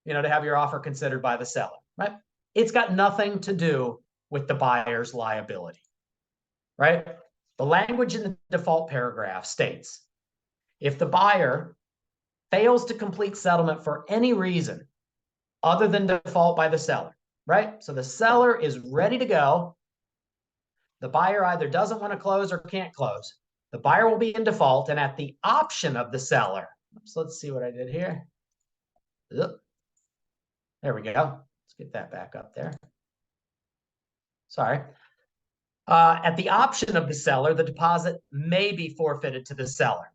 to have your offer considered by the seller, right? It's got nothing to do with the buyer's liability, right? The language in the default paragraph states, if the buyer fails to complete settlement for any reason other than default by the seller, right? So the seller is ready to go. The buyer either doesn't want to close or can't close. The buyer will be in default, and at the option of the seller. So let's see what I did here. There we go. Let's get that back up there. Sorry. At the option of the seller, the deposit may be forfeited to the seller.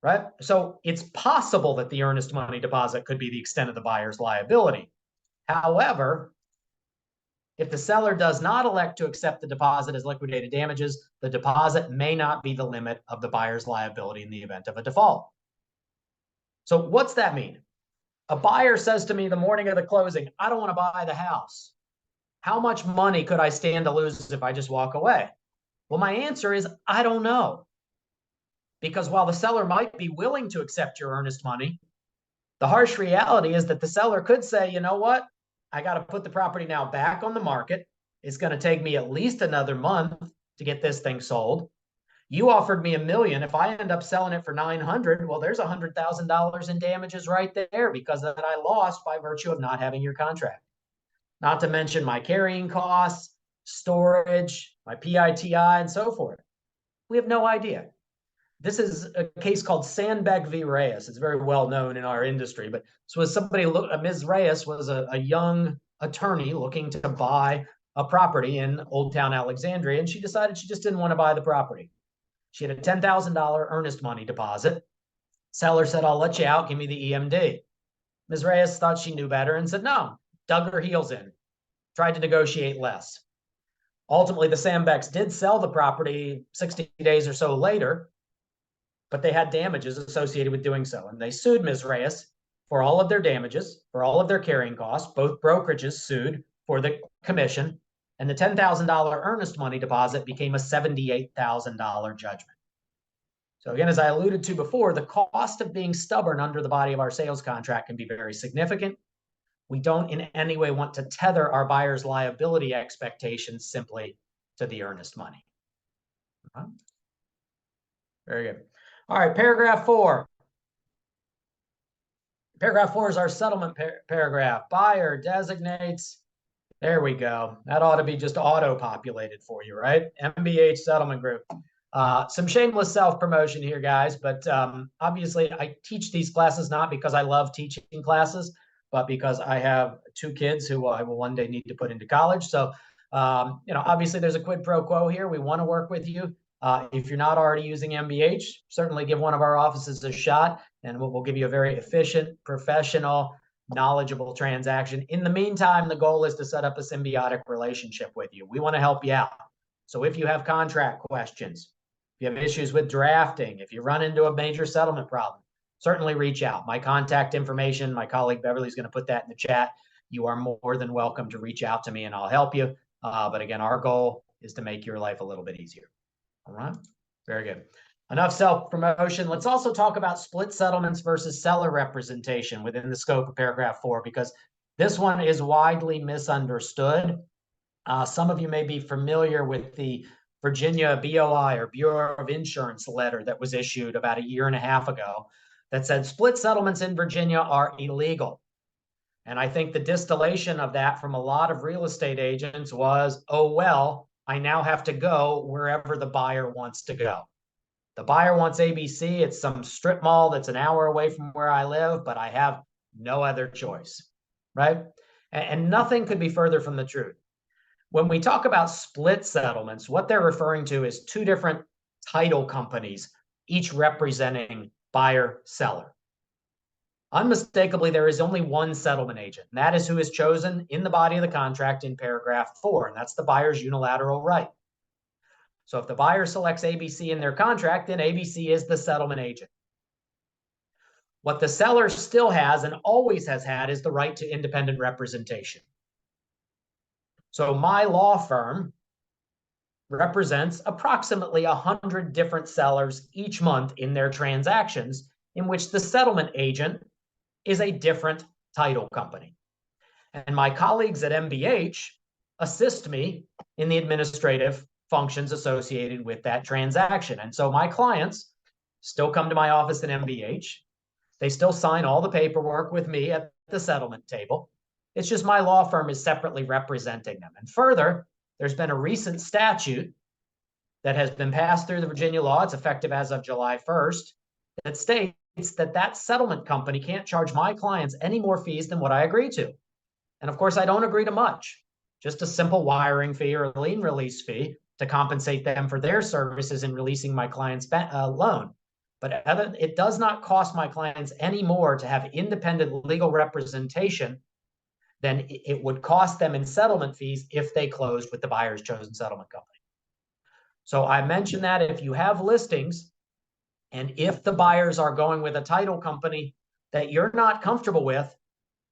Right? So it's possible that the earnest money deposit could be the extent of the buyer's liability. However, if the seller does not elect to accept the deposit as liquidated damages, the deposit may not be the limit of the buyer's liability in the event of a default. So what's that mean? A buyer says to me the morning of the closing, I don't want to buy the house. How much money could I stand to lose if I just walk away? Well, my answer is, I don't know. Because while the seller might be willing to accept your earnest money, the harsh reality is that the seller could say, you know what? I got to put the property now back on the market. It's going to take me at least another month to get this thing sold. You offered me $1 million. If I end up selling it for $900,000, well, there's $100,000 in damages right there because that I lost by virtue of not having your contract. Not to mention my carrying costs, storage, my PITI, and so forth. We have no idea. This is a case called Sandbeck v. Reyes. It's very well known in our industry. But so was somebody, Ms. Reyes was a young attorney looking to buy a property in Old Town Alexandria, and she decided she just didn't want to buy the property. She had a $10,000 earnest money deposit. Seller said, I'll let you out, give me the EMD. Ms. Reyes thought she knew better and said no, dug her heels in, tried to negotiate less. Ultimately, the Sambecks did sell the property 60 days or so later, but they had damages associated with doing so. And they sued Ms. Reyes for all of their damages, for all of their carrying costs. Both brokerages sued for the commission, and the $10,000 earnest money deposit became a $78,000 judgment. So again, as I alluded to before, the cost of being stubborn under the body of our sales contract can be very significant. We don't in any way want to tether our buyer's liability expectations simply to the earnest money. Very good. All right, paragraph 4. Paragraph 4 is our settlement paragraph. Buyer designates, there we go. That ought to be just auto-populated for you, right? MBH Settlement Group. Some shameless self-promotion here, guys, but obviously I teach these classes not because I love teaching classes, but because I have 2 kids who I will one day need to put into college. So, obviously there's a quid pro quo here. We want to work with you. If you're not already using MBH, certainly give one of our offices a shot, and we'll give you a very efficient, professional, knowledgeable transaction. In the meantime, the goal is to set up a symbiotic relationship with you. We want to help you out. So if you have contract questions, if you have issues with drafting, if you run into a major settlement problem, certainly reach out. My contact information, my colleague Beverly is going to put that in the chat. You are more than welcome to reach out to me and I'll help you. But again, our goal is to make your life a little bit easier. All right, very good. Enough self-promotion. Let's also talk about split settlements versus seller representation within the scope of paragraph 4, because this one is widely misunderstood. Some of you may be familiar with the Virginia BOI, or Bureau of Insurance, letter that was issued about 1.5 years ago that said split settlements in Virginia are illegal. And I think the distillation of that from a lot of real estate agents was, oh, well, I now have to go wherever the buyer wants to go. The buyer wants ABC. It's some strip mall that's an hour away from where I live, but I have no other choice, right? And nothing could be further from the truth. When we talk about split settlements, what they're referring to is 2 different title companies, each representing buyer, seller. Unmistakably, there is only one settlement agent, and that is who is chosen in the body of the contract in paragraph 4, and that's the buyer's unilateral right. So if the buyer selects ABC in their contract, then ABC is the settlement agent. What the seller still has and always has had is the right to independent representation. So my law firm represents approximately 100 different sellers each month in their transactions, in which the settlement agent is a different title company. And my colleagues at MBH assist me in the administrative functions associated with that transaction. And so my clients still come to my office at MBH. They still sign all the paperwork with me at the settlement table. It's just my law firm is separately representing them. And further, there's been a recent statute that has been passed through the Virginia law. It's effective as of July 1st, that states that that settlement company can't charge my clients any more fees than what I agree to. And of course, I don't agree to much, just a simple wiring fee or a lien release fee to compensate them for their services in releasing my client's loan. But it does not cost my clients any more to have independent legal representation than it would cost them in settlement fees if they closed with the buyer's chosen settlement company. So I mentioned that if you have listings, and if the buyers are going with a title company that you're not comfortable with,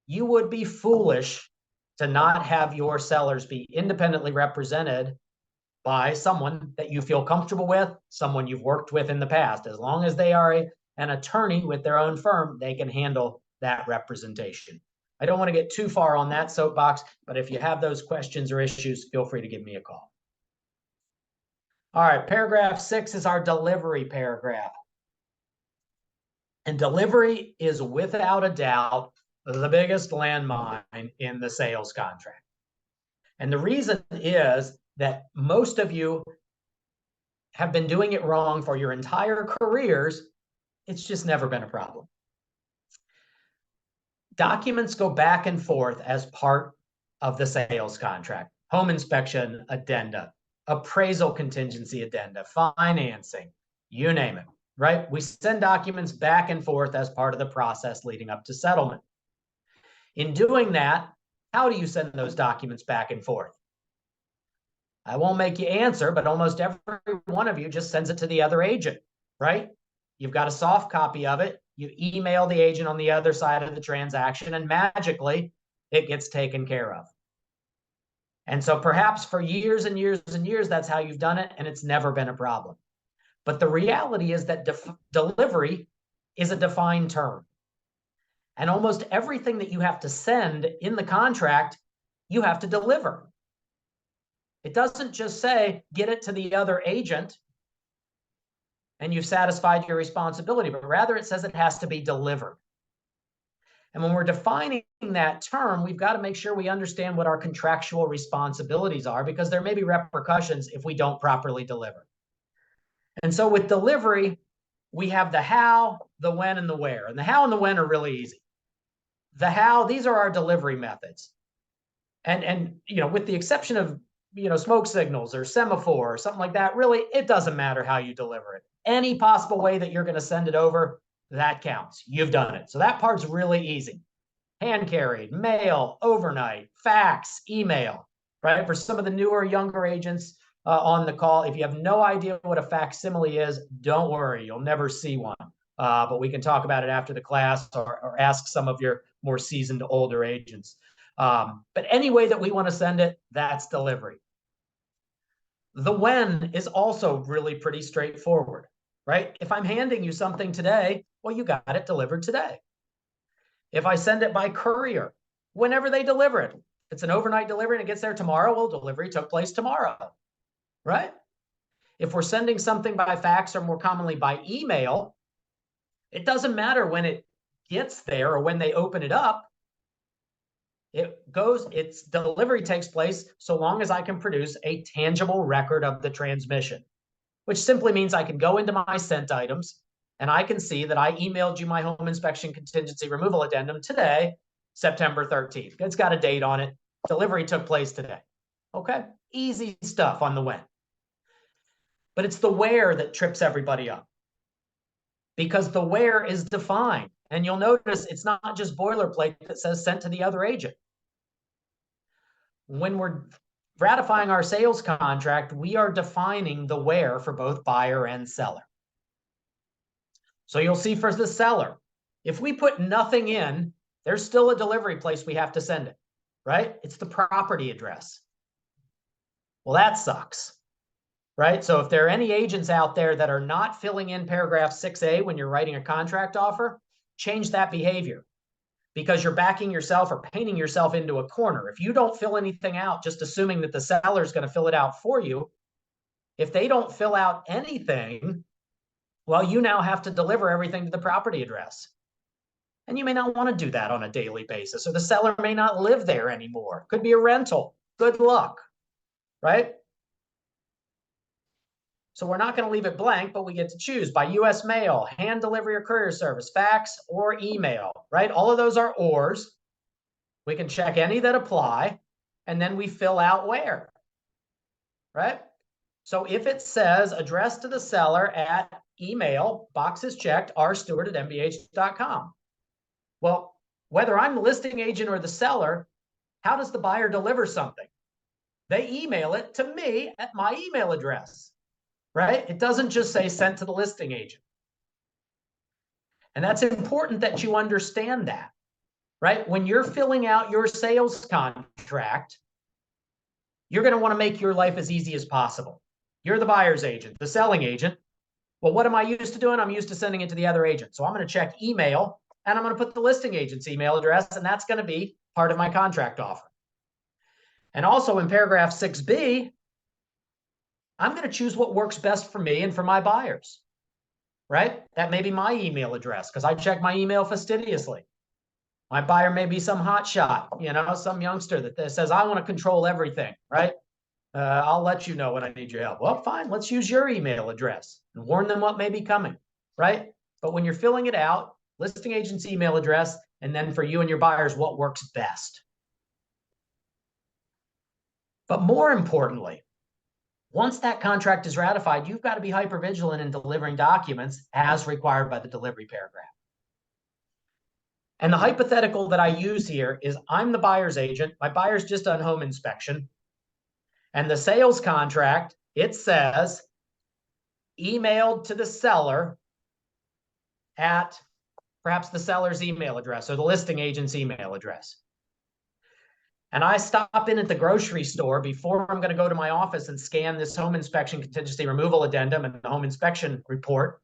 you would be foolish to not have your sellers be independently represented by someone that you feel comfortable with, someone you've worked with in the past. As long as they are an attorney with their own firm, they can handle that representation. I don't want to get too far on that soapbox, but if you have those questions or issues, feel free to give me a call. All right, paragraph 6 is our delivery paragraph. And delivery is without a doubt the biggest landmine in the sales contract. And the reason is that most of you have been doing it wrong for your entire careers. It's just never been a problem. Documents go back and forth as part of the sales contract. home inspection addenda, appraisal contingency addenda, financing, you name it, right? We send documents back and forth as part of the process leading up to settlement. In doing that, how do you send those documents back and forth? I won't make you answer, but almost every one of you just sends it to the other agent, right? You've got a soft copy of it. You email the agent on the other side of the transaction, and magically it gets taken care of. And so perhaps for years and years and years, that's how you've done it, and it's never been a problem. But the reality is that delivery is a defined term. And almost everything that you have to send in the contract, you have to deliver. It doesn't just say, get it to the other agent and you've satisfied your responsibility, but rather it says it has to be delivered. And when we're defining that term, we've got to make sure we understand what our contractual responsibilities are, because there may be repercussions if we don't properly deliver. And so with delivery, we have the how, the when, and the where. And the how and the when are really easy. The how, these are our delivery methods. And you know, with the exception of smoke signals or semaphore or something like that, really, it doesn't matter how you deliver it. Any possible way that you're going to send it over, that counts. You've done it. So that part's really easy. Hand carried, mail, overnight, fax, email, right? For some of the newer, younger agents on the call, if you have no idea what a facsimile is, don't worry, you'll never see one. But we can talk about it after the class or ask some of your more seasoned older agents. But any way that we want to send it, that's delivery. The when is also really pretty straightforward, right? If I'm handing you something today, well, you got it delivered today. If I send it by courier, whenever they deliver it, if it's an overnight delivery and it gets there tomorrow, well, delivery took place tomorrow, right? If we're sending something by fax or more commonly by email, it doesn't matter when it gets there or when they open it up. Its delivery takes place so long as I can produce a tangible record of the transmission, which simply means I can go into my sent items and I can see that I emailed you my home inspection contingency removal addendum today, September 13th. It's got a date on it. Delivery took place today. Okay, easy stuff on the when. But it's the where that trips everybody up, because the where is defined. And you'll notice it's not just boilerplate that says sent to the other agent. When we're ratifying our sales contract, we are defining the where for both buyer and seller. So you'll see for the seller, if we put nothing in, there's still a delivery place we have to send it, right? It's the property address. Well, that sucks, right? So if there are any agents out there that are not filling in paragraph 6A when you're writing a contract offer, change that behavior, because you're backing yourself or painting yourself into a corner. If you don't fill anything out, just assuming that the seller is going to fill it out for you, if they don't fill out anything, well, you now have to deliver everything to the property address. And you may not want to do that on a daily basis, or the seller may not live there anymore. Could be a rental. Good luck, right? So we're not going to leave it blank, but we get to choose by US mail, hand delivery or courier service, fax, or email, right? All of those are ors. We can check any that apply, and then we fill out where, right? So if it says address to the seller at email, box is checked, rstuart@mbh.com. Well, whether I'm the listing agent or the seller, how does the buyer deliver something? They email it to me at my email address, right? It doesn't just say sent to the listing agent. And that's important that you understand that, right? When you're filling out your sales contract, you're going to want to make your life as easy as possible. You're the buyer's agent, the selling agent. Well, what am I used to doing? I'm used to sending it to the other agent. So I'm going to check email, and I'm going to put the listing agent's email address, and that's going to be part of my contract offer. And also in paragraph 6B, I'm going to choose what works best for me and for my buyers, right? That may be my email address, because I check my email fastidiously. My buyer may be some hotshot, some youngster that says, I want to control everything, right? I'll let you know when I need your help. Well, fine, let's use your email address and warn them what may be coming, right? But when you're filling it out, listing agent's email address, and then for you and your buyers, what works best. But more importantly, once that contract is ratified, you've got to be hypervigilant in delivering documents as required by the delivery paragraph. And the hypothetical that I use here is I'm the buyer's agent. My buyer's just done home inspection. And the sales contract, it says emailed to the seller at perhaps the seller's email address or the listing agent's email address. And I stop in at the grocery store before I'm going to go to my office and scan this home inspection contingency removal addendum and the home inspection report.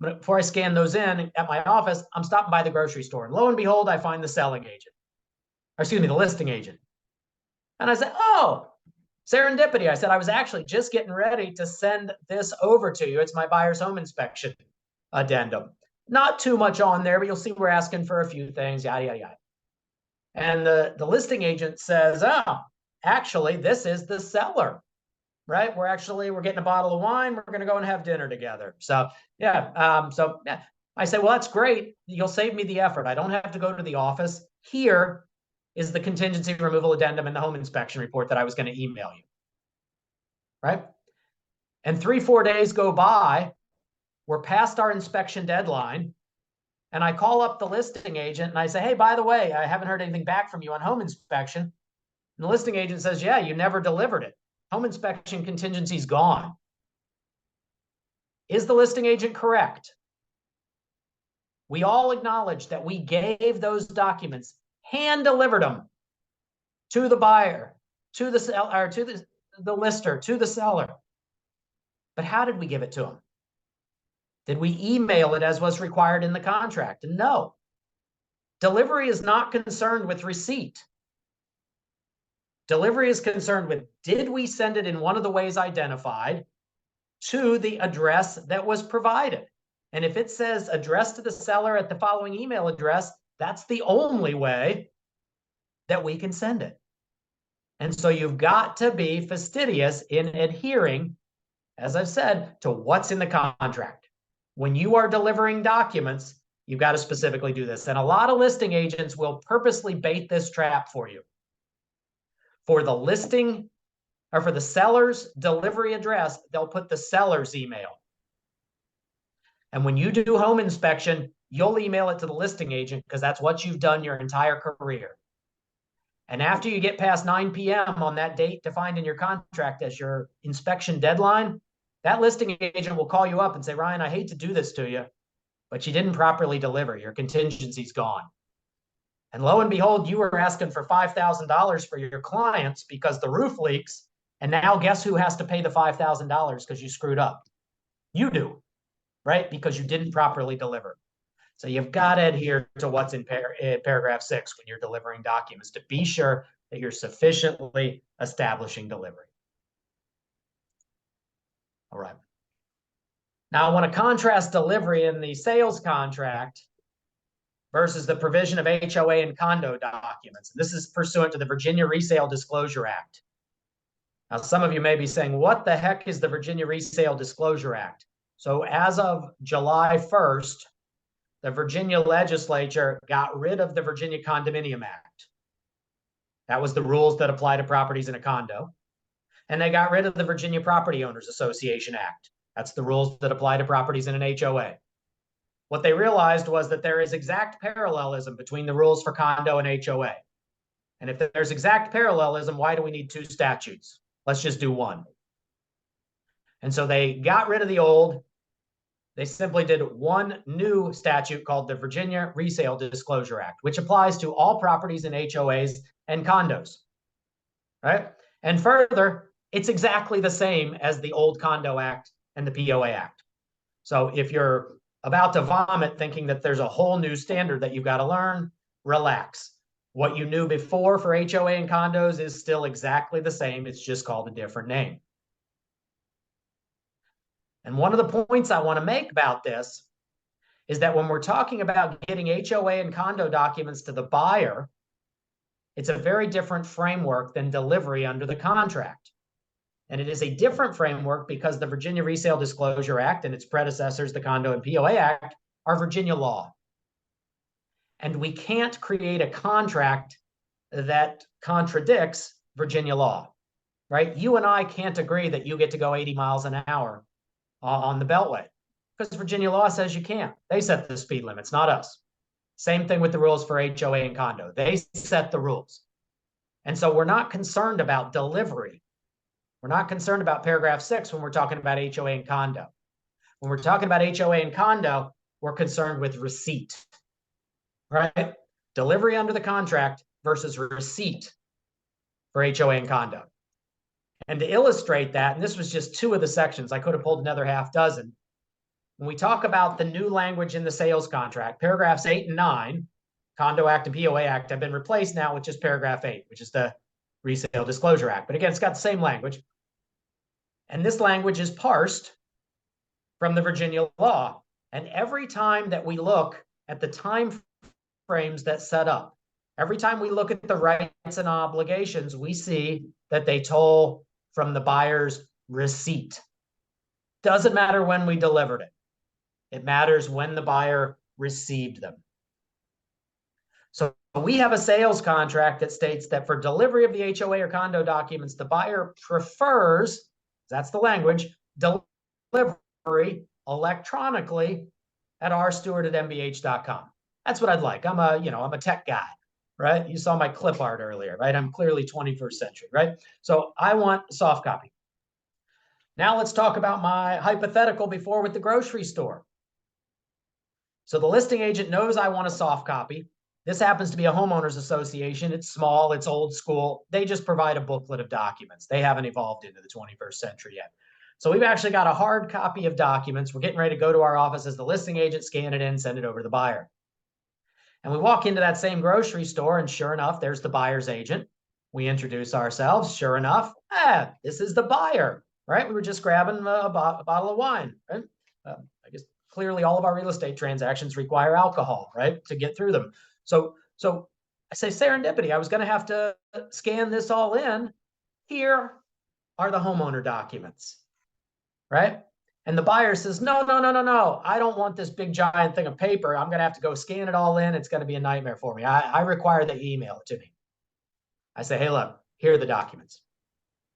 But before I scan those in at my office, I'm stopping by the grocery store. And lo and behold, I find the selling agent, or excuse me, the listing agent. And I said, oh, serendipity. I said, I was actually just getting ready to send this over to you. It's my buyer's home inspection addendum. Not too much on there, but you'll see we're asking for a few things, yada, yada, yada. And the listing agent says, oh, actually, this is the seller, right? We're getting a bottle of wine. We're going to go and have dinner together. So, yeah. I say, well, that's great. You'll save me the effort. I don't have to go to the office. Here is the contingency removal addendum and the home inspection report that I was going to email you, right? And 3-4 days go by. We're past our inspection deadline. And I call up the listing agent and I say, hey, by the way, I haven't heard anything back from you on home inspection. And the listing agent says, yeah, you never delivered it. Home inspection contingency's gone. Is the listing agent correct? We all acknowledge that we gave those documents, hand delivered them to the buyer, to the seller, to the lister, to the seller. But how did we give it to them? Did we email it as was required in the contract? No. Delivery is not concerned with receipt. Delivery is concerned with, did we send it in one of the ways identified to the address that was provided? And if it says address to the seller at the following email address, that's the only way that we can send it. And so you've got to be fastidious in adhering, as I've said, to what's in the contract. When you are delivering documents, you've got to specifically do this. And a lot of listing agents will purposely bait this trap for you. For the listing or for the seller's delivery address, they'll put the seller's email. And when you do home inspection, you'll email it to the listing agent because that's what you've done your entire career. And after you get past 9 p.m. on that date defined in your contract as your inspection deadline, that listing agent will call you up and say, Ryan, I hate to do this to you, but you didn't properly deliver. Your contingency's gone. And lo and behold, you were asking for $5,000 for your clients because the roof leaks. And now guess who has to pay the $5,000 because you screwed up? You do, right? Because you didn't properly deliver. So you've got to adhere to what's in paragraph 6 when you're delivering documents to be sure that you're sufficiently establishing delivery. All right. Now, I want to contrast delivery in the sales contract versus the provision of HOA and condo documents. This is pursuant to the Virginia Resale Disclosure Act. Now, some of you may be saying, what the heck is the Virginia Resale Disclosure Act? So as of July 1st, the Virginia legislature got rid of the Virginia Condominium Act. That was the rules that apply to properties in a condo. And they got rid of the Virginia Property Owners Association Act. That's the rules that apply to properties in an HOA. What they realized was that there is exact parallelism between the rules for condo and HOA. And if there's exact parallelism, why do we need 2 statutes? Let's just do one. And so they got rid of the old. They simply did one new statute called the Virginia Resale Disclosure Act, which applies to all properties in HOAs and condos, right? And further, it's exactly the same as the old Condo Act and the POA Act. So if you're about to vomit thinking that there's a whole new standard that you've got to learn, relax. What you knew before for HOA and condos is still exactly the same. It's just called a different name. And one of the points I want to make about this is that when we're talking about getting HOA and condo documents to the buyer, it's a very different framework than delivery under the contract. And it is a different framework because the Virginia Resale Disclosure Act and its predecessors, the Condo and POA Act, are Virginia law. And we can't create a contract that contradicts Virginia law. right? You and I can't agree that you get to go 80 miles an hour on the Beltway because Virginia law says you can't. They set the speed limits, not us. Same thing with the rules for HOA and condo. They set the rules. And so we're not concerned about delivery. We're not concerned about paragraph 6 when we're talking about HOA and condo. When we're talking about HOA and condo, we're concerned with receipt, right? Delivery under the contract versus receipt for HOA and condo. And to illustrate that, and this was just 2 of the sections, I could have pulled another half dozen. When we talk about the new language in the sales contract, paragraphs 8 and 9, Condo Act and POA Act have been replaced now with just paragraph 8, which is the Resale Disclosure Act. But again, it's got the same language. And this language is parsed from the Virginia law. And every time that we look at the time frames that set up, every time we look at the rights and obligations, we see that they toll from the buyer's receipt. Doesn't matter when we delivered it. It matters when the buyer received them. So we have a sales contract that states that for delivery of the HOA or condo documents, the buyer prefers, that's the language, delivery electronically at rstuart@mbh.com. That's what I'd like. I'm a tech guy, right? You saw my clip art earlier, right? I'm clearly 21st century, right? So I want a soft copy. Now let's talk about my hypothetical before with the grocery store. So the listing agent knows I want a soft copy. This happens to be a homeowners association. It's small, it's old school. They just provide a booklet of documents. They haven't evolved into the 21st century yet. So we've actually got a hard copy of documents. We're getting ready to go to our office as the listing agent, scan it in, send it over to the buyer. And we walk into that same grocery store, and sure enough, there's the buyer's agent. We introduce ourselves. Sure enough, this is the buyer, right? We were just grabbing a bottle of wine, right? I guess clearly all of our real estate transactions require alcohol, right, to get through them. So I say serendipity. I was going to have to scan this all in. Here are the homeowner documents, right? And the buyer says, no. I don't want this big giant thing of paper. I'm going to have to go scan it all in. It's going to be a nightmare for me. I require that you email it to me. I say, hey, look, here are the documents.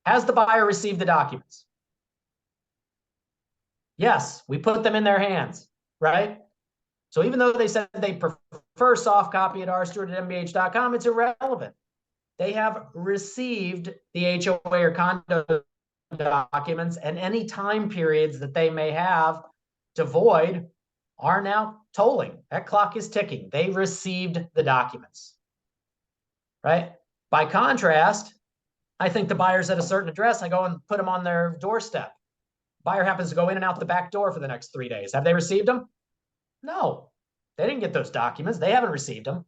Has the buyer received the documents? Yes, we put them in their hands, right? So even though they said they prefer soft copy at rstuart@mbh.com, it's irrelevant. They have received the HOA or condo documents, and any time periods that they may have to void are now tolling. That clock is ticking. They received the documents, right? By contrast, I think the buyer's at a certain address. I go and put them on their doorstep. Buyer happens to go in and out the back door for the next 3 days. Have they received them? No, they didn't get those documents. They haven't received them.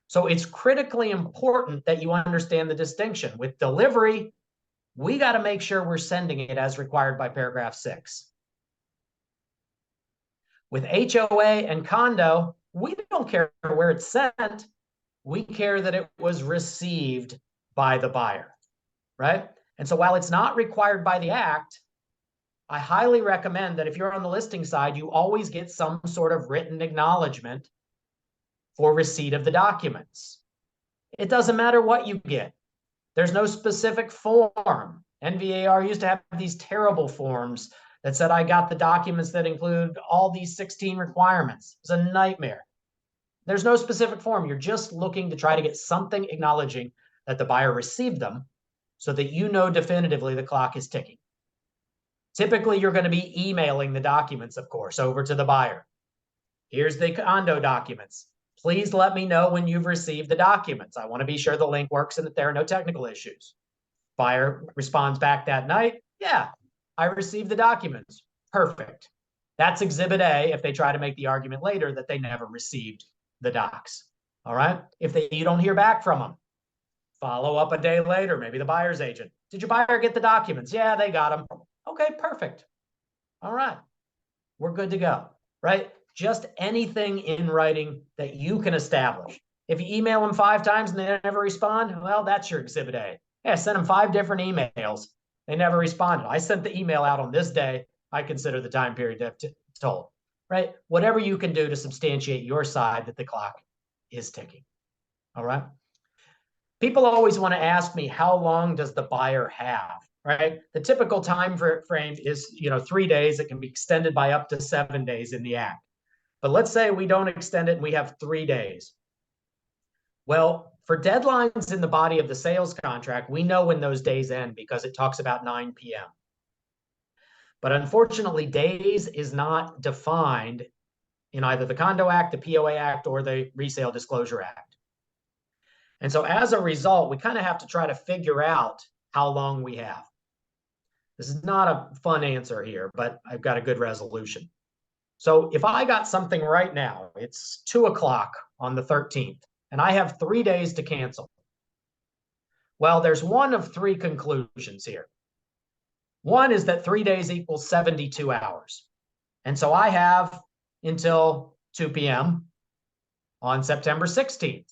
So it's critically important that you understand the distinction. With delivery, we got to make sure we're sending it as required by paragraph 6. With HOA and condo, we don't care where it's sent. We care that it was received by the buyer, right? And so while it's not required by the act, I highly recommend that if you're on the listing side, you always get some sort of written acknowledgement for receipt of the documents. It doesn't matter what you get. There's no specific form. NVAR used to have these terrible forms that said, I got the documents that include all these 16 requirements. It's a nightmare. There's no specific form. You're just looking to try to get something acknowledging that the buyer received them so that you know definitively the clock is ticking. Typically, you're going to be emailing the documents, of course, over to the buyer. Here's the condo documents. Please let me know when you've received the documents. I want to be sure the link works and that there are no technical issues. Buyer responds back that night. Yeah, I received the documents. Perfect. That's exhibit A if they try to make the argument later that they never received the docs. All right. If you don't hear back from them, follow up a day later, maybe the buyer's agent. Did your buyer get the documents? Yeah, they got them. Okay, perfect. All right. We're good to go, right? Just anything in writing that you can establish. If you email them 5 times and they never respond, well, that's your exhibit A. Hey, I sent them 5 different emails. They never responded. I sent the email out on this day. I consider the time period told, right? Whatever you can do to substantiate your side that the clock is ticking. All right. people always want to ask me, how long does the buyer have, right? The typical time frame is, 3 days. It can be extended by up to 7 days in the act. But let's say we don't extend it and we have 3 days. Well, for deadlines in the body of the sales contract, we know when those days end because it talks about 9 p.m. But unfortunately, days is not defined in either the Condo Act, the POA Act, or the Resale Disclosure Act. And so as a result, we kind of have to try to figure out how long we have. This is not a fun answer here, but I've got a good resolution. So if I got something right now, it's 2 o'clock on the 13th, and I have 3 days to cancel. Well, there's one of 3 conclusions here. One is that 3 days equals 72 hours. And so I have until 2 p.m. on September 16th.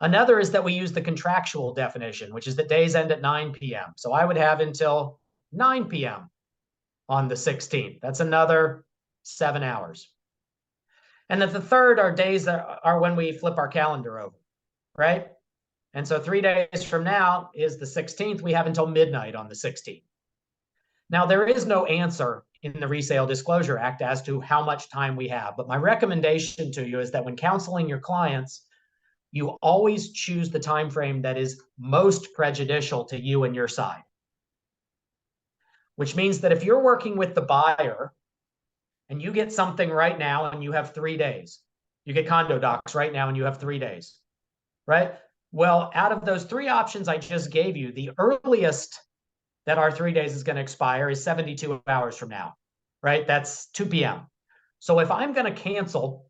Another is that we use the contractual definition, which is that days end at 9 p.m. So I would have until 9 p.m. on the 16th. That's another 7 hours. And then the third are days that are when we flip our calendar over, right? And so 3 days from now is the 16th. We have until midnight on the 16th. Now, there is no answer in the Resale Disclosure Act as to how much time we have. But my recommendation to you is that when counseling your clients, you always choose the time frame that is most prejudicial to you and your side. Which means that if you're working with the buyer and you get something right now and you have 3 days, you get condo docs right now and you have 3 days, right? Well, out of those 3 options I just gave you, the earliest that our 3 days is going to expire is 72 hours from now, right? That's 2 p.m. So if I'm going to cancel,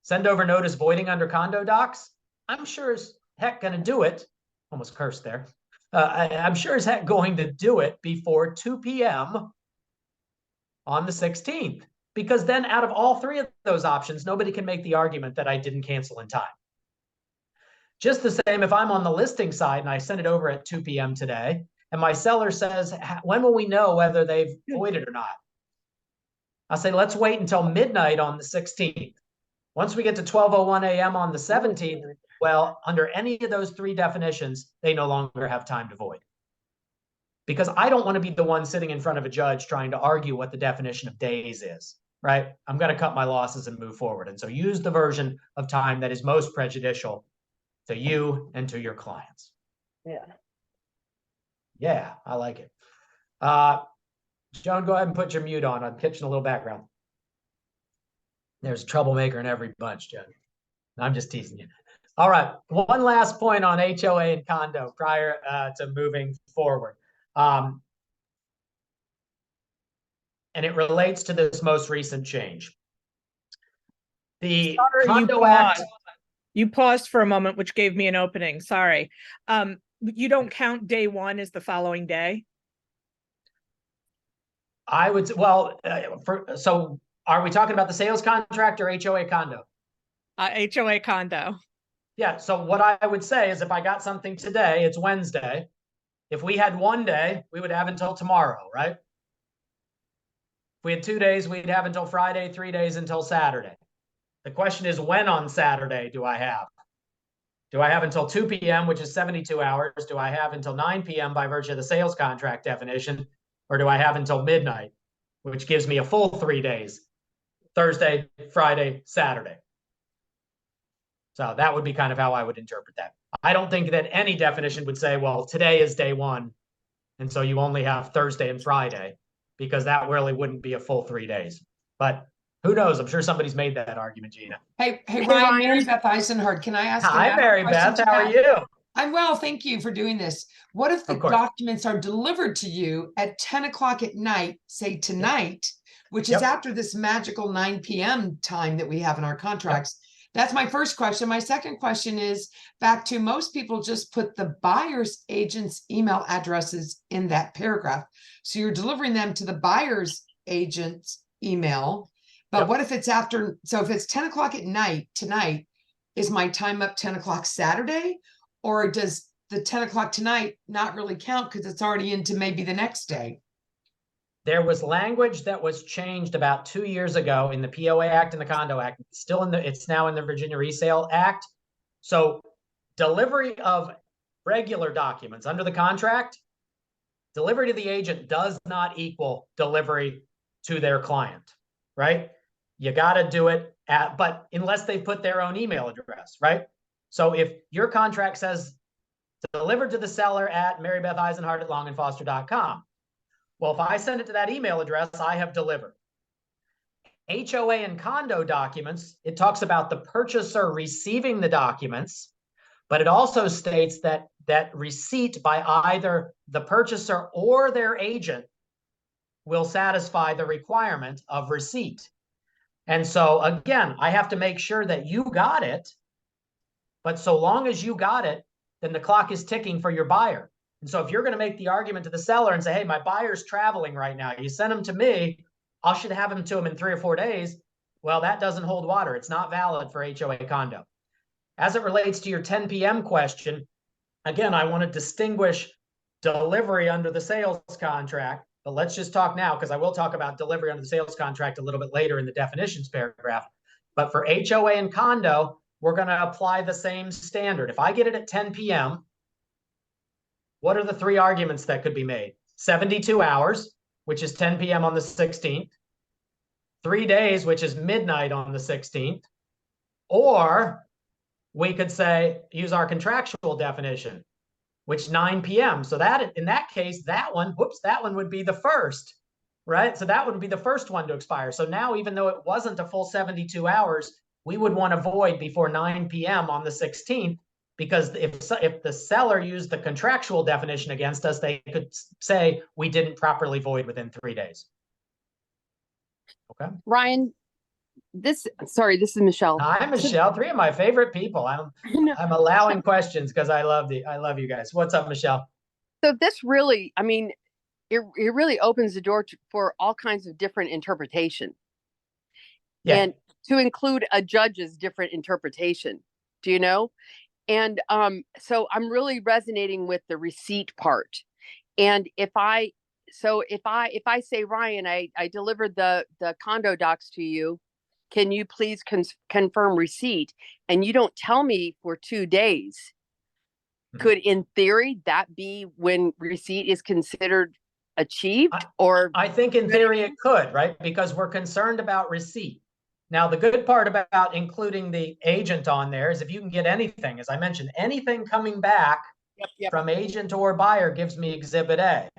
send over notice voiding under condo docs, I'm sure as heck going to do it. Almost cursed there. I'm sure as heck going to do it before 2 p.m. on the 16th, because then out of all 3 of those options, nobody can make the argument that I didn't cancel in time. Just the same if I'm on the listing side and I send it over at 2 p.m. today, and my seller says, when will we know whether they've voided or not? I'll say, let's wait until midnight on the 16th. Once we get to 12:01 a.m. on the 17th, well, under any of those 3 definitions, they no longer have time to void. Because I don't want to be the one sitting in front of a judge trying to argue what the definition of days is, right? I'm going to cut my losses and move forward. And so use the version of time that is most prejudicial to you and to your clients. Yeah. Yeah, I like it. Joan, go ahead and put your mute on. I'm catching a little background. There's a troublemaker in every bunch, Joan. I'm just teasing you. All right, one last point on HOA and condo prior to moving forward. And it relates to this most recent change. The Condo Act. You paused for a moment, which gave me an opening. Sorry. You don't count day 1 as the following day? I would, well, so are we talking about the sales contract or HOA condo? HOA condo. Yeah, so what I would say is if I got something today, it's Wednesday. If we had 1 day, we would have until tomorrow, right? If we had 2 days, we'd have until Friday, 3 days until Saturday. The question is, when on Saturday do I have? Do I have until 2 p.m., which is 72 hours? Do I have until 9 p.m. by virtue of the sales contract definition? Or do I have until midnight, which gives me a full 3 days, Thursday, Friday, Saturday? So that would be kind of how I would interpret that. I don't think that any definition would say, well, today is day 1, and so you only have Thursday and Friday, because that really wouldn't be a full 3 days. But who knows? I'm sure somebody's made that argument, Gina. Hey, Ryan, Mary Beth Eisenhardt, can I ask? Hi, Mary Beth. How are you? I'm well, thank you for doing this. What if the documents are delivered to you at 10 o'clock at night, say tonight, which is after this magical 9 p.m. time that we have in our contracts? That's my first question. My second question is back to most people just put the buyer's agent's email addresses in that paragraph. So you're delivering them to the buyer's agent's email. But what if it's after, so if it's 10 o'clock at night tonight, is my time up 10 o'clock Saturday? Or does the 10 o'clock tonight not really count because it's already into maybe the next day? There was language that was changed about 2 years ago in the POA Act and the Condo Act. It's still in the, it's now in the Virginia Resale Act. So delivery of regular documents under the contract, delivery to the agent does not equal delivery to their client, right? You got to do it but unless they put their own email address, right? So if your contract says delivered to the seller at marybetheisenhart@longandfoster.com, well, if I send it to that email address, I have delivered. HOA and condo documents, it talks about the purchaser receiving the documents, but it also states that receipt by either the purchaser or their agent will satisfy the requirement of receipt. And so again, I have to make sure that you got it, but so long as you got it, then the clock is ticking for your buyer. And so if you're going to make the argument to the seller and say, hey, my buyer's traveling right now, you send them to me, I should have them to them in 3 or 4 days. Well, that doesn't hold water. It's not valid for HOA condo. As it relates to your 10 p.m. question, again, I want to distinguish delivery under the sales contract, but let's just talk now because I will talk about delivery under the sales contract a little bit later in the definitions paragraph. But for HOA and condo, we're going to apply the same standard. If I get it at 10 p.m., what are the 3 arguments that could be made? 72 hours, which is 10 p.m. on the 16th, 3 days, which is midnight on the 16th, or we could say, use our contractual definition, which 9 p.m. So that in that case, that one would be the first, right? So that would be the first one to expire. So now, even though it wasn't a full 72 hours, we would want to void before 9 p.m. on the 16th, because if the seller used the contractual definition against us, they could say we didn't properly void within 3 days. Okay. Ryan, this is Michelle. Hi, Michelle. 3 of my favorite people. I'm allowing questions because I love you guys. What's up, Michelle? So this really, I mean, it really opens the door for all kinds of different interpretation. Yeah. And to include a judge's different interpretation. Do you know? And so I'm really resonating with the receipt part. And if I say, Ryan, I delivered the condo docs to you, can you please confirm receipt? And you don't tell me for 2 days. Mm-hmm. Could, in theory, that be when receipt is considered achieved? Or I think in theory it could, right? Because we're concerned about receipt. Now, the good part about including the agent on there is if you can get anything, as I mentioned, anything coming back from agent or buyer gives me Exhibit A.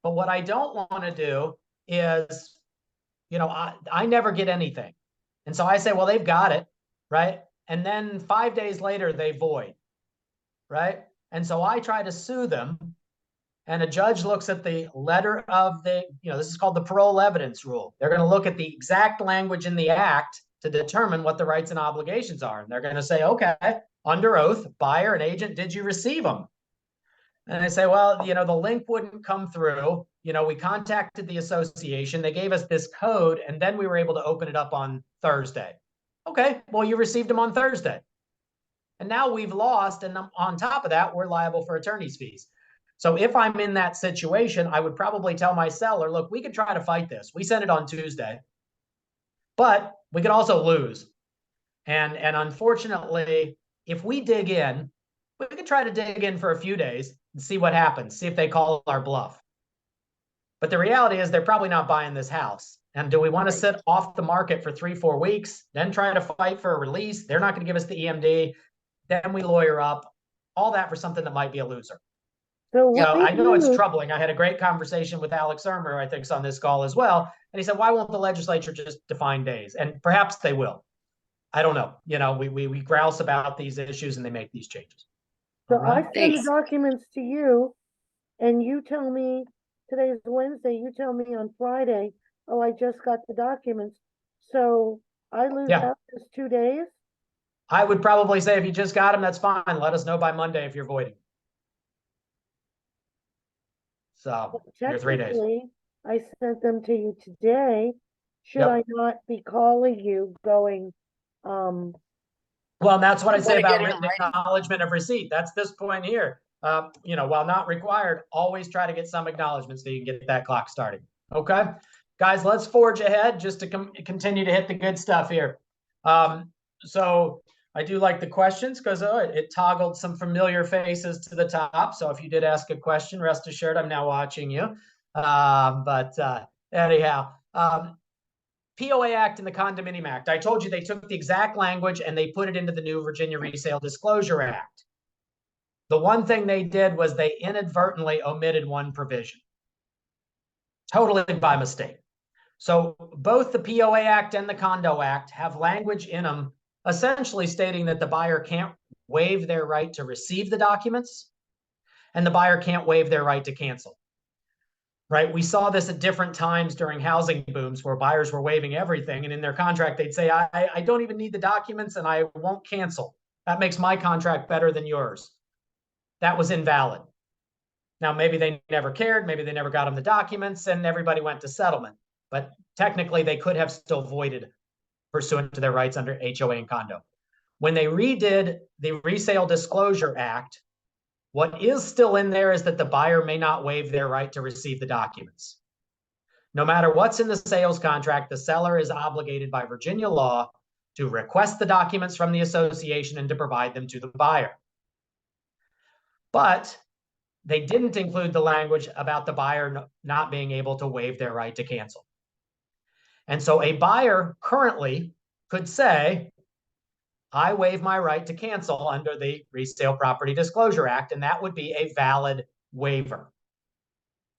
But what I don't want to do is, I never get anything. And so I say, well, they've got it, right? And then 5 days later, they void, right? And so I try to sue them. And a judge looks at the letter of this is called the parole evidence rule. They're going to look at the exact language in the act to determine what the rights and obligations are. And they're going to say, okay, under oath, buyer and agent, did you receive them? And I say, well, the link wouldn't come through. We contacted the association. They gave us this code, and then we were able to open it up on Thursday. Okay, well, you received them on Thursday. And now we've lost, and on top of that, we're liable for attorney's fees. So if I'm in that situation, I would probably tell my seller, look, we could try to fight this. We sent it on Tuesday, but we could also lose. And unfortunately, if we dig in, we could try to dig in for a few days and see what happens, see if they call our bluff. But the reality is they're probably not buying this house. And do we want to sit off the market for 3-4 weeks, then try to fight for a release? They're not going to give us the EMD. Then we lawyer up, all that for something that might be a loser. So I know it's troubling. I had a great conversation with Alex Ermer, I think, on this call as well. And he said, why won't the legislature just define days? And perhaps they will. I don't know. We grouse about these issues and they make these changes. So I send the documents to you and you tell me, today's Wednesday, you tell me on Friday, oh, I just got the documents. So I lose out just 2 days? I would probably say if you just got them, that's fine. Let us know by Monday if you're voiding. So you're 3 days. I sent them to you today. Should I not be calling you going, well, and that's what I say about written acknowledgement of receipt. That's this point here. While not required, always try to get some acknowledgement so you can get that clock starting. Okay, guys, let's forge ahead just to continue to hit the good stuff here. So I do like the questions because it toggled some familiar faces to the top. So if you did ask a question, rest assured I'm now watching you. Anyhow, POA Act and the Condominium Act. I told you they took the exact language and they put it into the new Virginia Resale Disclosure Act. The one thing they did was they inadvertently omitted one provision, totally by mistake. So both the POA Act and the Condo Act have language in them essentially stating that the buyer can't waive their right to receive the documents and the buyer can't waive their right to cancel. Right? We saw this at different times during housing booms where buyers were waiving everything, and in their contract they'd say, I don't even need the documents and I won't cancel. That makes my contract better than yours. That was invalid. Now, maybe they never cared, maybe they never got them the documents and everybody went to settlement, but technically they could have still voided pursuant to their rights under HOA and condo. When they redid the Resale Disclosure Act, what is still in there is that the buyer may not waive their right to receive the documents. No matter what's in the sales contract, the seller is obligated by Virginia law to request the documents from the association and to provide them to the buyer. But they didn't include the language about the buyer not being able to waive their right to cancel. And so a buyer currently could say, I waive my right to cancel under the Resale Property Disclosure Act, and that would be a valid waiver.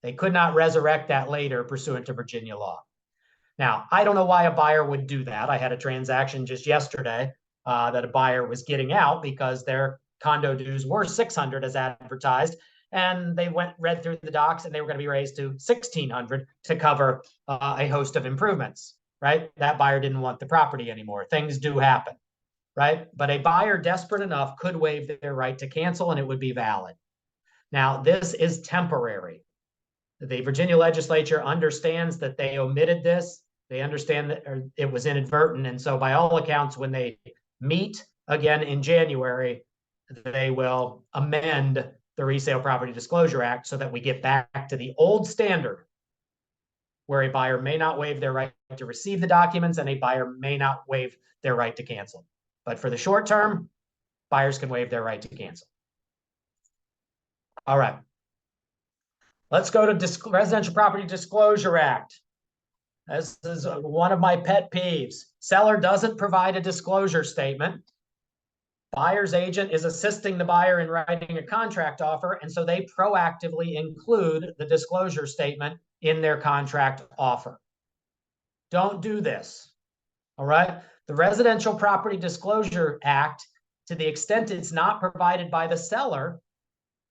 They could not resurrect that later pursuant to Virginia law. Now, I don't know why a buyer would do that. I had a transaction just yesterday that a buyer was getting out because their condo dues were $600 as advertised, and they read through the docs and they were going to be raised to $1,600 to cover a host of improvements, right? That buyer didn't want the property anymore. Things do happen. Right? But a buyer desperate enough could waive their right to cancel and it would be valid. Now, this is temporary. The Virginia legislature understands that they omitted this. They understand that it was inadvertent. And so by all accounts, when they meet again in January, they will amend the Resale Property Disclosure Act so that we get back to the old standard where a buyer may not waive their right to receive the documents and a buyer may not waive their right to cancel. But for the short term, buyers can waive their right to cancel. All right. Let's go to Residential Property Disclosure Act. This is one of my pet peeves. Seller doesn't provide a disclosure statement. Buyer's agent is assisting the buyer in writing a contract offer, and so they proactively include the disclosure statement in their contract offer. Don't do this. All right. The Residential Property Disclosure Act, to the extent it's not provided by the seller,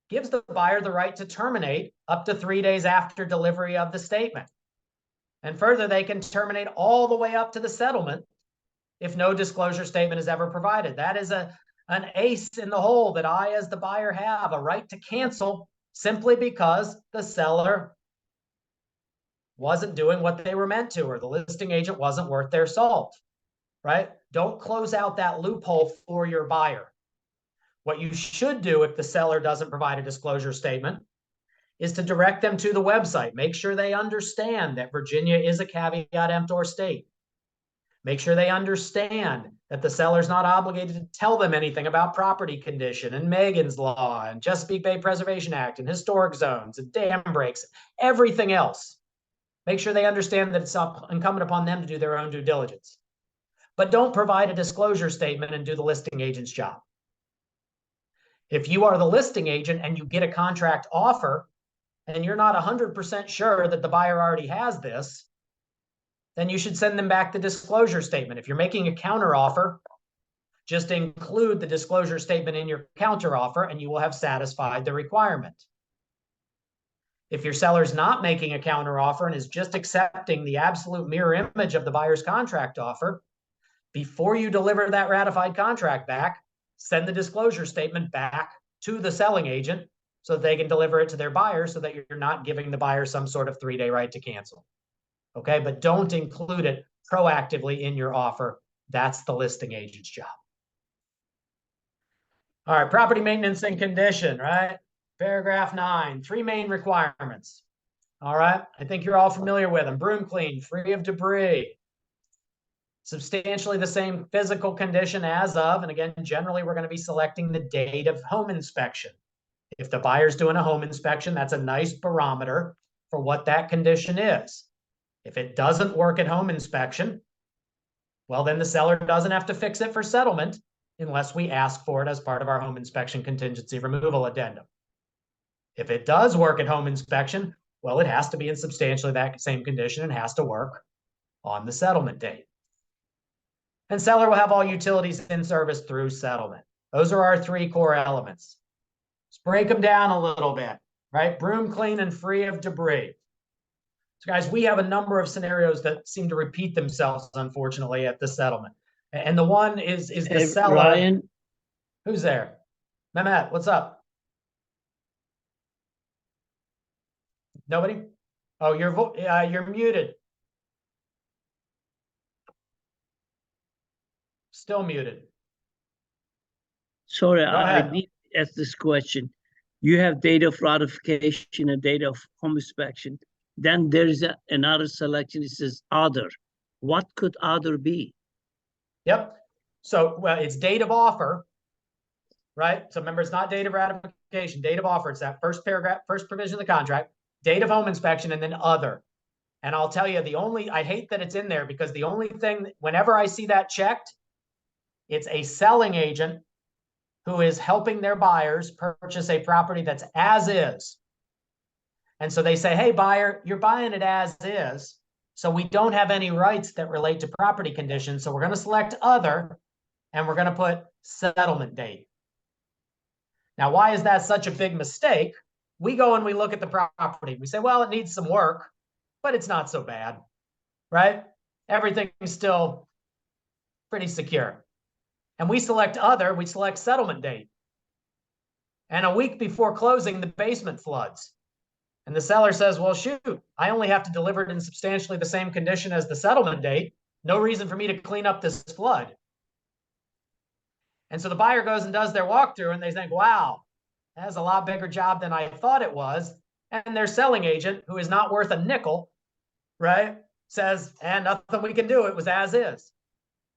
gives the buyer the right to terminate up to 3 days after delivery of the statement. And further, they can terminate all the way up to the settlement if no disclosure statement is ever provided. That is an ace in the hole that I, as the buyer, have a right to cancel simply because the seller wasn't doing what they were meant to, or the listing agent wasn't worth their salt. Right? Don't close out that loophole for your buyer. What you should do if the seller doesn't provide a disclosure statement is to direct them to the website. Make sure they understand that Virginia is a caveat emptor state. Make sure they understand that the seller's not obligated to tell them anything about property condition and Megan's Law and Chesapeake Bay Preservation Act and historic zones and dam breaks, everything else. Make sure they understand that it's incumbent upon them to do their own due diligence. But don't provide a disclosure statement and do the listing agent's job. If you are the listing agent and you get a contract offer and you're not 100% sure that the buyer already has this, then you should send them back the disclosure statement. If you're making a counter offer, just include the disclosure statement in your counter offer and you will have satisfied the requirement. If your seller's not making a counter offer and is just accepting the absolute mirror image of the buyer's contract offer, before you deliver that ratified contract back, send the disclosure statement back to the selling agent so that they can deliver it to their buyer so that you're not giving the buyer some sort of 3-day right to cancel. Okay, but don't include it proactively in your offer. That's the listing agent's job. All right, property maintenance and condition, right? Paragraph 9, 3 main requirements. All right, I think you're all familiar with them. Broom clean, free of debris. substantially the same physical condition as of, and again, generally we're going to be selecting the date of home inspection. If the buyer's doing a home inspection, that's a nice barometer for what that condition is. If it doesn't work at home inspection, well, then the seller doesn't have to fix it for settlement unless we ask for it as part of our home inspection contingency removal addendum. If it does work at home inspection, well, it has to be in substantially that same condition and has to work on the settlement date. And seller will have all utilities in service through settlement. Those are our three core elements. Let's break them down a little bit, right? Broom clean and free of debris. So guys, we have a number of scenarios that seem to repeat themselves, unfortunately, at the settlement. And the one is the seller. Ryan. Who's there? Mehmet, what's up? Nobody? Oh, you're muted. Still muted. Sorry, I need to ask this question. You have date of ratification and date of home inspection. Then there is another selection. It says other. What could other be? Yep. So, well, it's date of offer, right? So remember, it's not date of ratification, date of offer. It's that first paragraph, first provision of the contract, date of home inspection, and then other. And I'll tell you, I hate that it's in there because the only thing, whenever I see that checked, it's a selling agent who is helping their buyers purchase a property that's as is. And so they say, hey, buyer, you're buying it as is. So we don't have any rights that relate to property conditions. So we're going to select other, and we're going to put settlement date. Now, why is that such a big mistake? We go and we look at the property. We say, well, it needs some work, but it's not so bad, right? Everything's still pretty secure. And we select other, we select settlement date. And a week before closing, the basement floods. And the seller says, well, shoot, I only have to deliver it in substantially the same condition as the settlement date. No reason for me to clean up this flood. And so the buyer goes and does their walkthrough and they think, wow, that's a lot bigger job than I thought it was. And their selling agent, who is not worth a nickel, right, says, and nothing we can do. It was as is,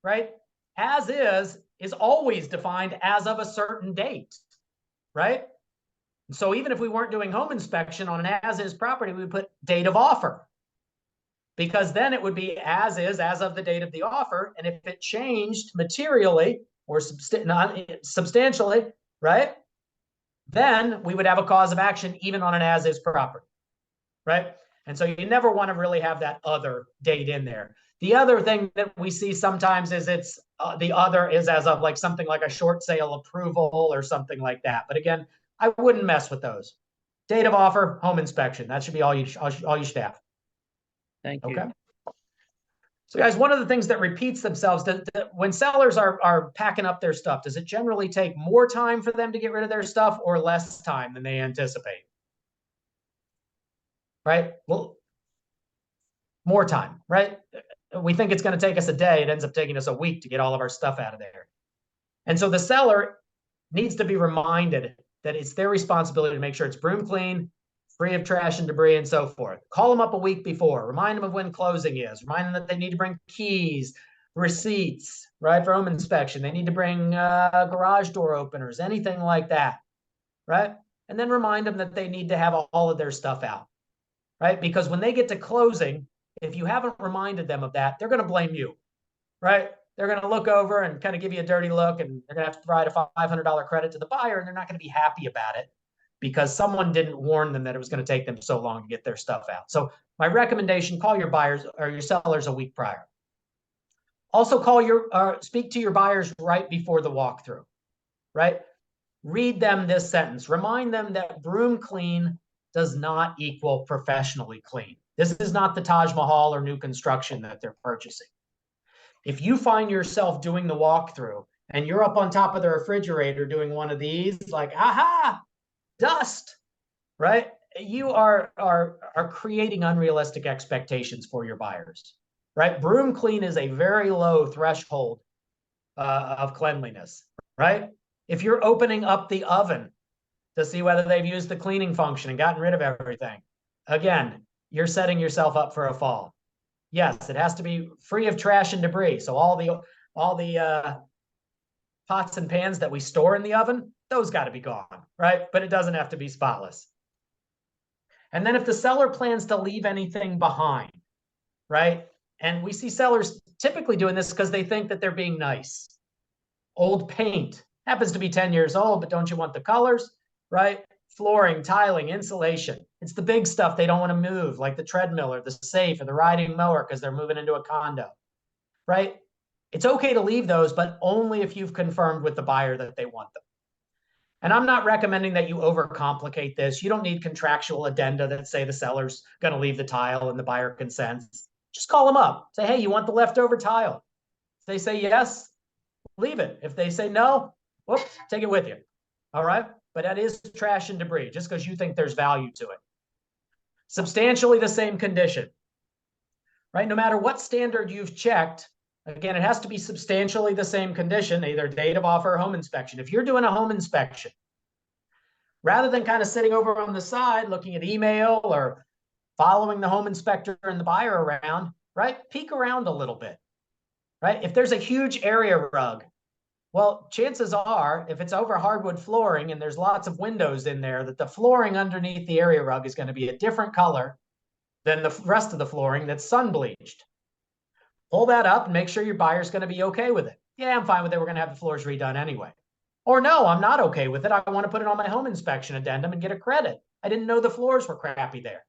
right? As is always defined as of a certain date, right? So even if we weren't doing home inspection on an as-is property, we would put date of offer, because then it would be as is as of the date of the offer. And if it changed materially or substantially, right, then we would have a cause of action even on an as-is property, right? And so you never want to really have that other date in there. The other thing that we see sometimes is it's the other is as of like something like a short sale approval or something like that. But again, I wouldn't mess with those. Date of offer, home inspection. That should be all you should have. Thank you. Okay. So guys, one of the things that repeats themselves, that when sellers are packing up their stuff, does it generally take more time for them to get rid of their stuff or less time than they anticipate? Right? Well, more time, right? We think it's going to take us a day. It ends up taking us a week to get all of our stuff out of there. And so the seller needs to be reminded that it's their responsibility to make sure it's broom clean, free of trash and debris, and so forth. Call them up a week before. Remind them of when closing is. Remind them that they need to bring keys, receipts, right, for home inspection. They need to bring garage door openers, anything like that, right? And then remind them that they need to have all of their stuff out, right? Because when they get to closing, if you haven't reminded them of that, they're going to blame you, right? They're going to look over and kind of give you a dirty look, and they're going to have to provide a $500 credit to the buyer, and they're not going to be happy about it because someone didn't warn them that it was going to take them so long to get their stuff out. So my recommendation, call your buyers or your sellers a week prior. Also speak to your buyers right before the walkthrough, right? Read them this sentence. Remind them that broom clean does not equal professionally clean. This is not the Taj Mahal or new construction that they're purchasing. If you find yourself doing the walkthrough and you're up on top of the refrigerator doing one of these, like, aha, dust, right? You are creating unrealistic expectations for your buyers, right? Broom clean is a very low threshold of cleanliness, right? If you're opening up the oven to see whether they've used the cleaning function and gotten rid of everything, again, you're setting yourself up for a fall. Yes, it has to be free of trash and debris. So all the pots and pans that we store in the oven, those got to be gone, right? But it doesn't have to be spotless. And then if the seller plans to leave anything behind, right? And we see sellers typically doing this because they think that they're being nice. Old paint happens to be 10 years old, but don't you want the colors, right? Flooring, tiling, insulation. It's the big stuff they don't want to move, like the treadmill or the safe or the riding mower because they're moving into a condo, right? It's okay to leave those, but only if you've confirmed with the buyer that they want them. And I'm not recommending that you overcomplicate this. You don't need contractual addenda that say the seller's going to leave the tile and the buyer consents. Just call them up. Say, hey, you want the leftover tile? If they say yes, leave it. If they say no, whoops, take it with you. All right? But that is trash and debris, just because you think there's value to it. Substantially the same condition, right? No matter what standard you've checked, again, it has to be substantially the same condition, either date of offer or home inspection. If you're doing a home inspection, rather than kind of sitting over on the side looking at email or following the home inspector and the buyer around, right? Peek around a little bit, right? If there's a huge area rug, well, chances are, if it's over hardwood flooring and there's lots of windows in there, that the flooring underneath the area rug is going to be a different color than the rest of the flooring that's sun bleached. Pull that up and make sure your buyer's going to be okay with it. Yeah, I'm fine with it. We're going to have the floors redone anyway. Or no, I'm not okay with it. I want to put it on my home inspection addendum and get a credit. I didn't know the floors were crappy there.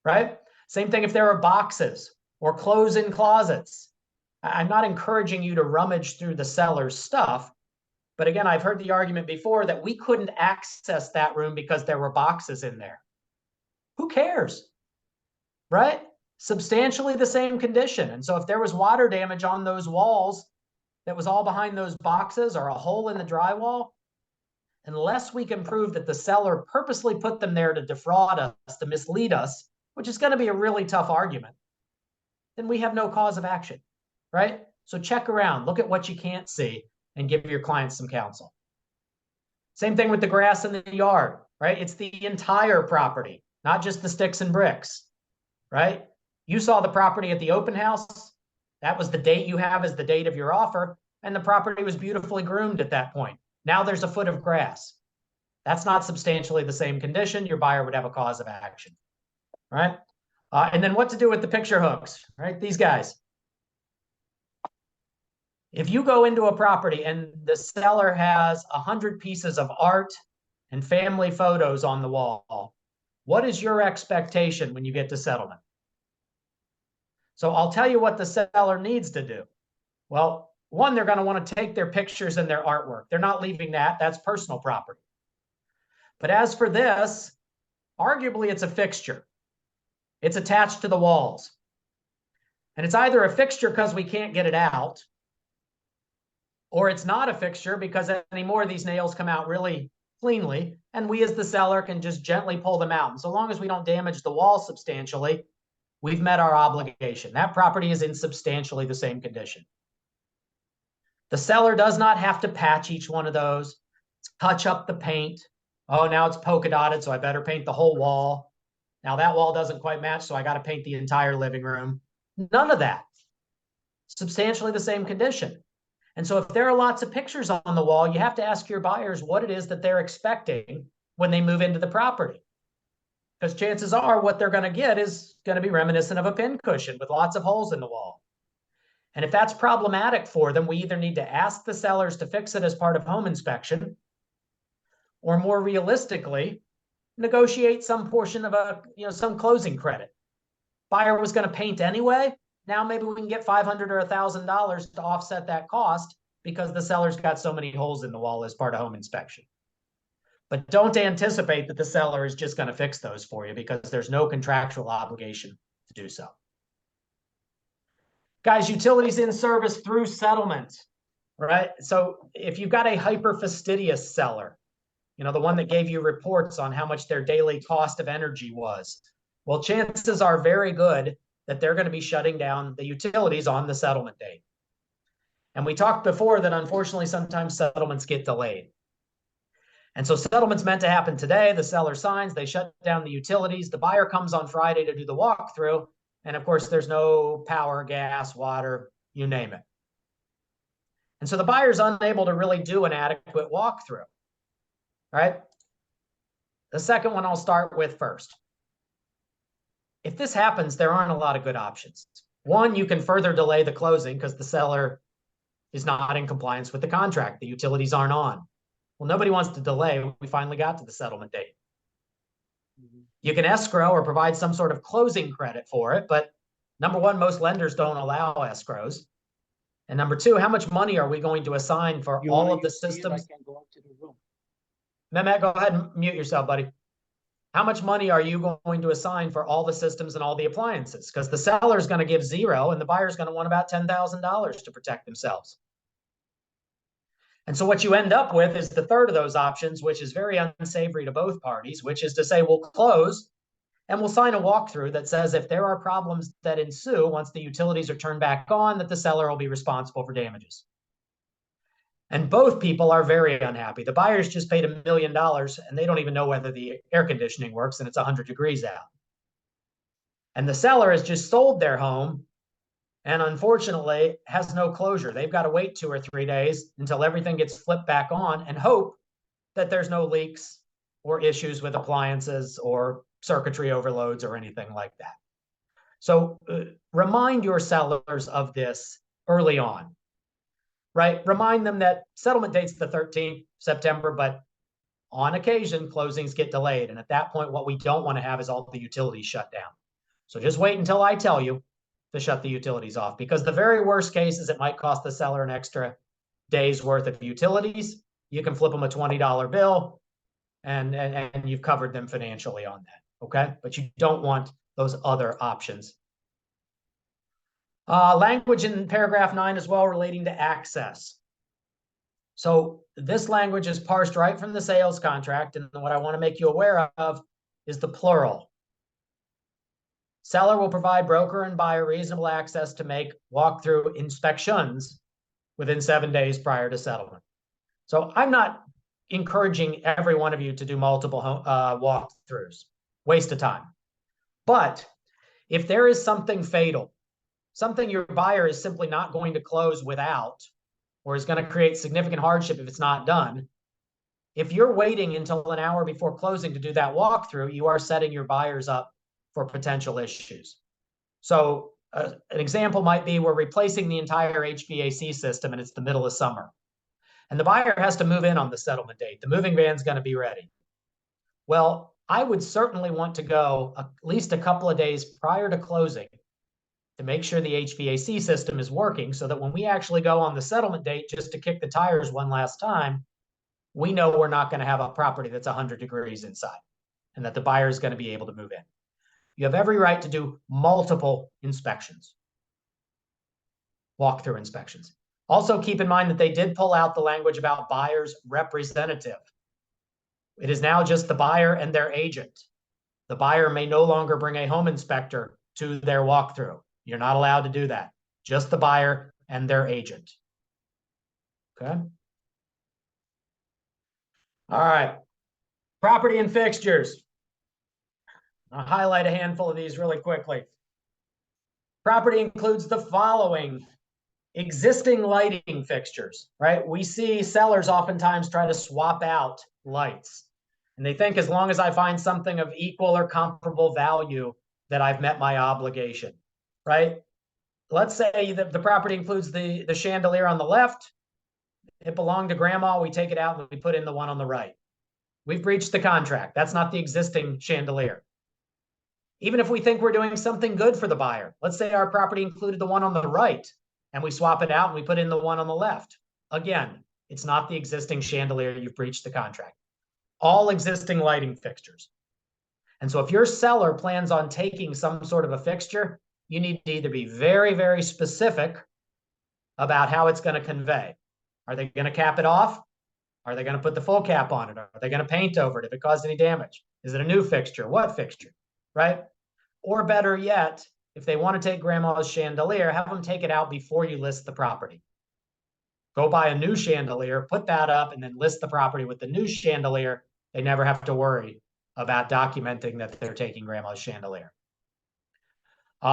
Right? Same thing if there are boxes or clothes in closets. I'm not encouraging you to rummage through the seller's stuff. But again, I've heard the argument before that we couldn't access that room because there were boxes in there. Who cares? Right? Substantially the same condition. And so if there was water damage on those walls that was all behind those boxes or a hole in the drywall, unless we can prove that the seller purposely put them there to defraud us, to mislead us, which is going to be a really tough argument, then we have no cause of action, right? So check around, look at what you can't see, and give your clients some counsel. Same thing with the grass in the yard, right? It's the entire property, not just the sticks and bricks, right? You saw the property at the open house. That was the date you have as the date of your offer, and the property was beautifully groomed at that point. Now there's a foot of grass. That's not substantially the same condition. Your buyer would have a cause of action. Right? And then what to do with the picture hooks, right? These guys. If you go into a property and the seller has 100 pieces of art and family photos on the wall, what is your expectation when you get to settlement? So I'll tell you what the seller needs to do. Well, one, they're going to want to take their pictures and their artwork. They're not leaving that. That's personal property. But as for this, arguably it's a fixture. It's attached to the walls. And it's either a fixture because we can't get it out, or it's not a fixture because any more of these nails come out really cleanly, and we as the seller can just gently pull them out. And so long as we don't damage the wall substantially, we've met our obligation. That property is in substantially the same condition. The seller does not have to patch each one of those, touch up the paint. Oh, now it's polka dotted, so I better paint the whole wall. Now that wall doesn't quite match, so I got to paint the entire living room. None of that. Substantially the same condition. And so if there are lots of pictures on the wall, you have to ask your buyers what it is that they're expecting when they move into the property. Because chances are what they're going to get is going to be reminiscent of a pincushion with lots of holes in the wall. And if that's problematic for them, we either need to ask the sellers to fix it as part of home inspection, or more realistically, negotiate some portion of some closing credit. Buyer was going to paint anyway. Now maybe we can get $500 or $1,000 to offset that cost because the seller's got so many holes in the wall as part of home inspection. But don't anticipate that the seller is just going to fix those for you because there's no contractual obligation to do so. Guys, utilities in service through settlement, right? So if you've got a hyper fastidious seller, the one that gave you reports on how much their daily cost of energy was, well, chances are very good that they're going to be shutting down the utilities on the settlement date. And we talked before that unfortunately sometimes settlements get delayed. And so settlement's meant to happen today. The seller signs, they shut down the utilities. The buyer comes on Friday to do the walkthrough, And of course, there's no power, gas, water, you name it. And so the buyer's unable to really do an adequate walkthrough. All right. The second one I'll start with first. If this happens, there aren't a lot of good options. One, you can further delay the closing because the seller is not in compliance with the contract. The utilities aren't on. Well, nobody wants to delay. We finally got to the settlement date. You can escrow or provide some sort of closing credit for it, but number one, most lenders don't allow escrows. And number two, how much money are we going to assign for all of the systems? Mehmet, go ahead and mute yourself, buddy. How much money are you going to assign for all the systems and all the appliances? Because the seller is going to give zero and the buyer is going to want about $10,000 to protect themselves. And so what you end up with is the third of those options, which is very unsavory to both parties, which is to say we'll close and we'll sign a walkthrough that says if there are problems that ensue once the utilities are turned back on, that the seller will be responsible for damages. And both people are very unhappy. The buyers just paid $1 million and they don't even know whether the air conditioning works and it's 100 degrees out. And the seller has just sold their home and unfortunately has no closure. They've got to wait 2 or 3 days until everything gets flipped back on and hope that there's no leaks or issues with appliances or circuitry overloads or anything like that. So remind your sellers of this early on, right? Remind them that settlement date's the 13th September, but on occasion, closings get delayed. And at that point, what we don't want to have is all the utilities shut down. So just wait until I tell you to shut the utilities off, because the very worst case is it might cost the seller an extra day's worth of utilities. You can flip them a $20 bill and you've covered them financially on that, okay? But you don't want those other options. Language in paragraph 9 as well relating to access. So this language is parsed right from the sales contract, and what I want to make you aware of is the plural. Seller will provide broker and buyer reasonable access to make walkthrough inspections within 7 days prior to settlement. So I'm not encouraging every one of you to do multiple walkthroughs. Waste of time. But if there is something fatal, something your buyer is simply not going to close without, or is going to create significant hardship if it's not done, if you're waiting until an hour before closing to do that walkthrough, you are setting your buyers up for potential issues. So an example might be we're replacing the entire HVAC system and it's the middle of summer. And the buyer has to move in on the settlement date. The moving van's going to be ready. Well, I would certainly want to go at least a couple of days prior to closing to make sure the HVAC system is working so that when we actually go on the settlement date just to kick the tires one last time, we know we're not going to have a property that's 100 degrees inside and that the buyer is going to be able to move in. You have every right to do multiple inspections, walkthrough inspections. Also keep in mind that they did pull out the language about buyer's representative. It is now just the buyer and their agent. The buyer may no longer bring a home inspector to their walkthrough. You're not allowed to do that. Just the buyer and their agent. Okay. All right. Property and fixtures. I'll highlight a handful of these really quickly. Property includes the following: existing lighting fixtures, right? We see sellers oftentimes try to swap out lights. And they think as long as I find something of equal or comparable value that I've met my obligation, right? Let's say that the property includes the chandelier on the left. It belonged to grandma. We take it out and we put in the one on the right. We've breached the contract. That's not the existing chandelier. Even if we think we're doing something good for the buyer, let's say our property included the one on the right and we swap it out and we put in the one on the left. Again, it's not the existing chandelier. You've breached the contract. All existing lighting fixtures. And so if your seller plans on taking some sort of a fixture, you need to either be very, very specific about how it's going to convey. Are they going to cap it off? Are they going to put the full cap on it? Are they going to paint over it if it caused any damage? Is it a new fixture? What fixture? Right? Or better yet, if they want to take grandma's chandelier, have them take it out before you list the property. Go buy a new chandelier, put that up, and then list the property with the new chandelier. They never have to worry about documenting that they're taking grandma's chandelier.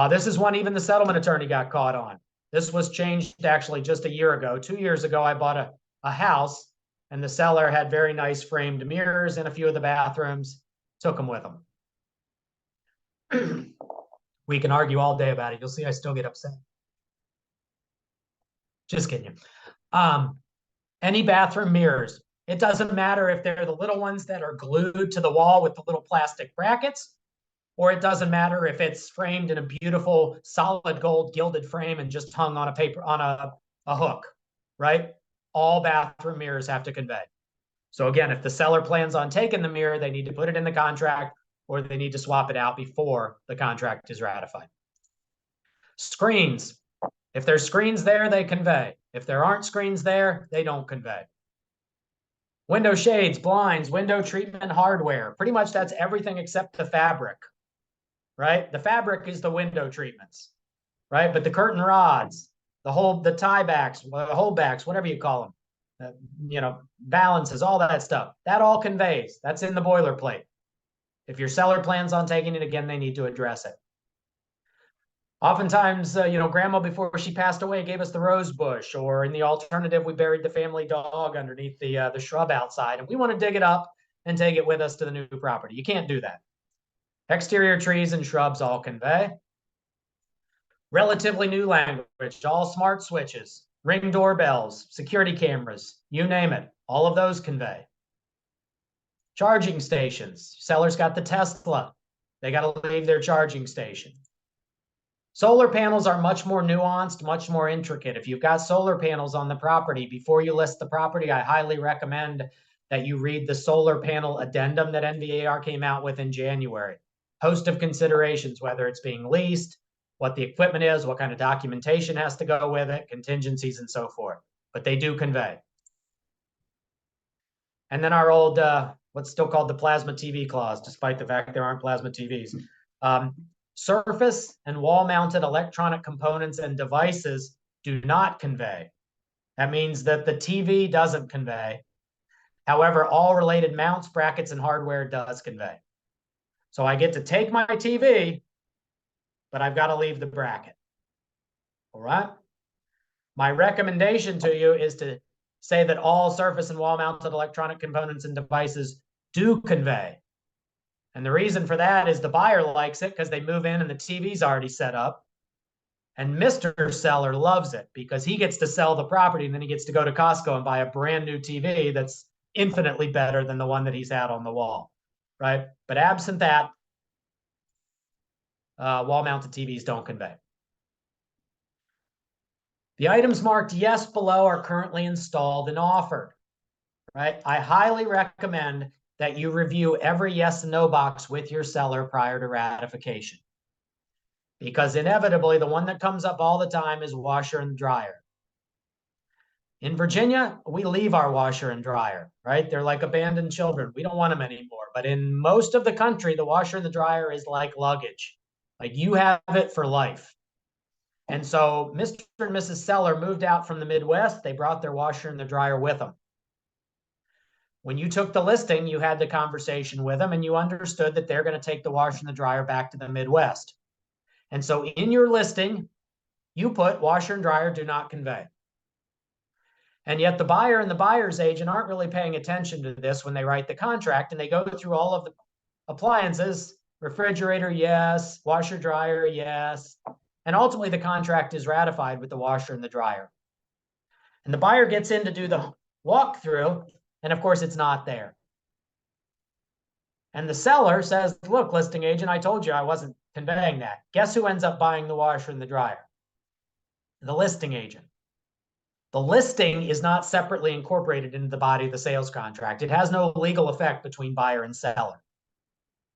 This is one even the settlement attorney got caught on. This was changed actually just a year ago. 2 years ago, I bought a house and the seller had very nice framed mirrors in a few of the bathrooms, took them with them. We can argue all day about it. You'll see I still get upset. Just kidding you. Any bathroom mirrors. It doesn't matter if they're the little ones that are glued to the wall with the little plastic brackets, or it doesn't matter if it's framed in a beautiful solid gold gilded frame and just hung on a hook, right? All bathroom mirrors have to convey. So again, if the seller plans on taking the mirror, they need to put it in the contract or they need to swap it out before the contract is ratified. Screens. If there's screens there, they convey. If there aren't screens there, they don't convey. Window shades, blinds, window treatment hardware. Pretty much that's everything except the fabric, right? The fabric is the window treatments, right? But the curtain rods, the tie backs, the holdbacks, whatever you call them, balances, all that stuff, that all conveys. That's in the boilerplate. If your seller plans on taking it again, they need to address it. Oftentimes, grandma, before she passed away, gave us the rose bush, or in the alternative, we buried the family dog underneath the shrub outside, and we want to dig it up and take it with us to the new property. You can't do that. Exterior trees and shrubs all convey. Relatively new language, all smart switches, ring doorbells, security cameras, you name it, all of those convey. Charging stations, sellers got the Tesla, they got to leave their charging station. Solar panels are much more nuanced, much more intricate. If you've got solar panels on the property, before you list the property, I highly recommend that you read the solar panel addendum that NVAR came out with in January. Host of considerations, whether it's being leased, what the equipment is, what kind of documentation has to go with it, contingencies, and so forth. But they do convey. And then our old, what's still called the plasma TV clause, despite the fact there aren't plasma TVs. Surface and wall-mounted electronic components and devices do not convey. That means that the TV doesn't convey. However, all related mounts, brackets, and hardware does convey. So I get to take my TV, but I've got to leave the bracket. All right? My recommendation to you is to say that all surface and wall-mounted electronic components and devices do convey. And the reason for that is the buyer likes it because they move in and the TV's already set up. And Mr. Seller loves it because he gets to sell the property and then he gets to go to Costco and buy a brand new TV that's infinitely better than the one that he's had on the wall, right? But absent that, wall-mounted TVs don't convey. The items marked yes below are currently installed and offered, right? I highly recommend that you review every yes and no box with your seller prior to ratification. Because inevitably, the one that comes up all the time is washer and dryer. In Virginia, we leave our washer and dryer, right? They're like abandoned children. We don't want them anymore. But in most of the country, the washer and the dryer is like luggage. Like you have it for life. And so Mr. and Mrs. Seller moved out from the Midwest. They brought their washer and the dryer with them. When you took the listing, you had the conversation with them and you understood that they're going to take the washer and the dryer back to the Midwest. And so in your listing, you put washer and dryer do not convey. And yet the buyer and the buyer's agent aren't really paying attention to this when they write the contract, and they go through all of the appliances, refrigerator, yes, washer, dryer, yes. And ultimately the contract is ratified with the washer and the dryer. And the buyer gets in to do the walkthrough, and of course, it's not there. And the seller says, look, listing agent, I told you I wasn't conveying that. Guess who ends up buying the washer and the dryer? The listing agent. The listing is not separately incorporated into the body of the sales contract. It has no legal effect between buyer and seller.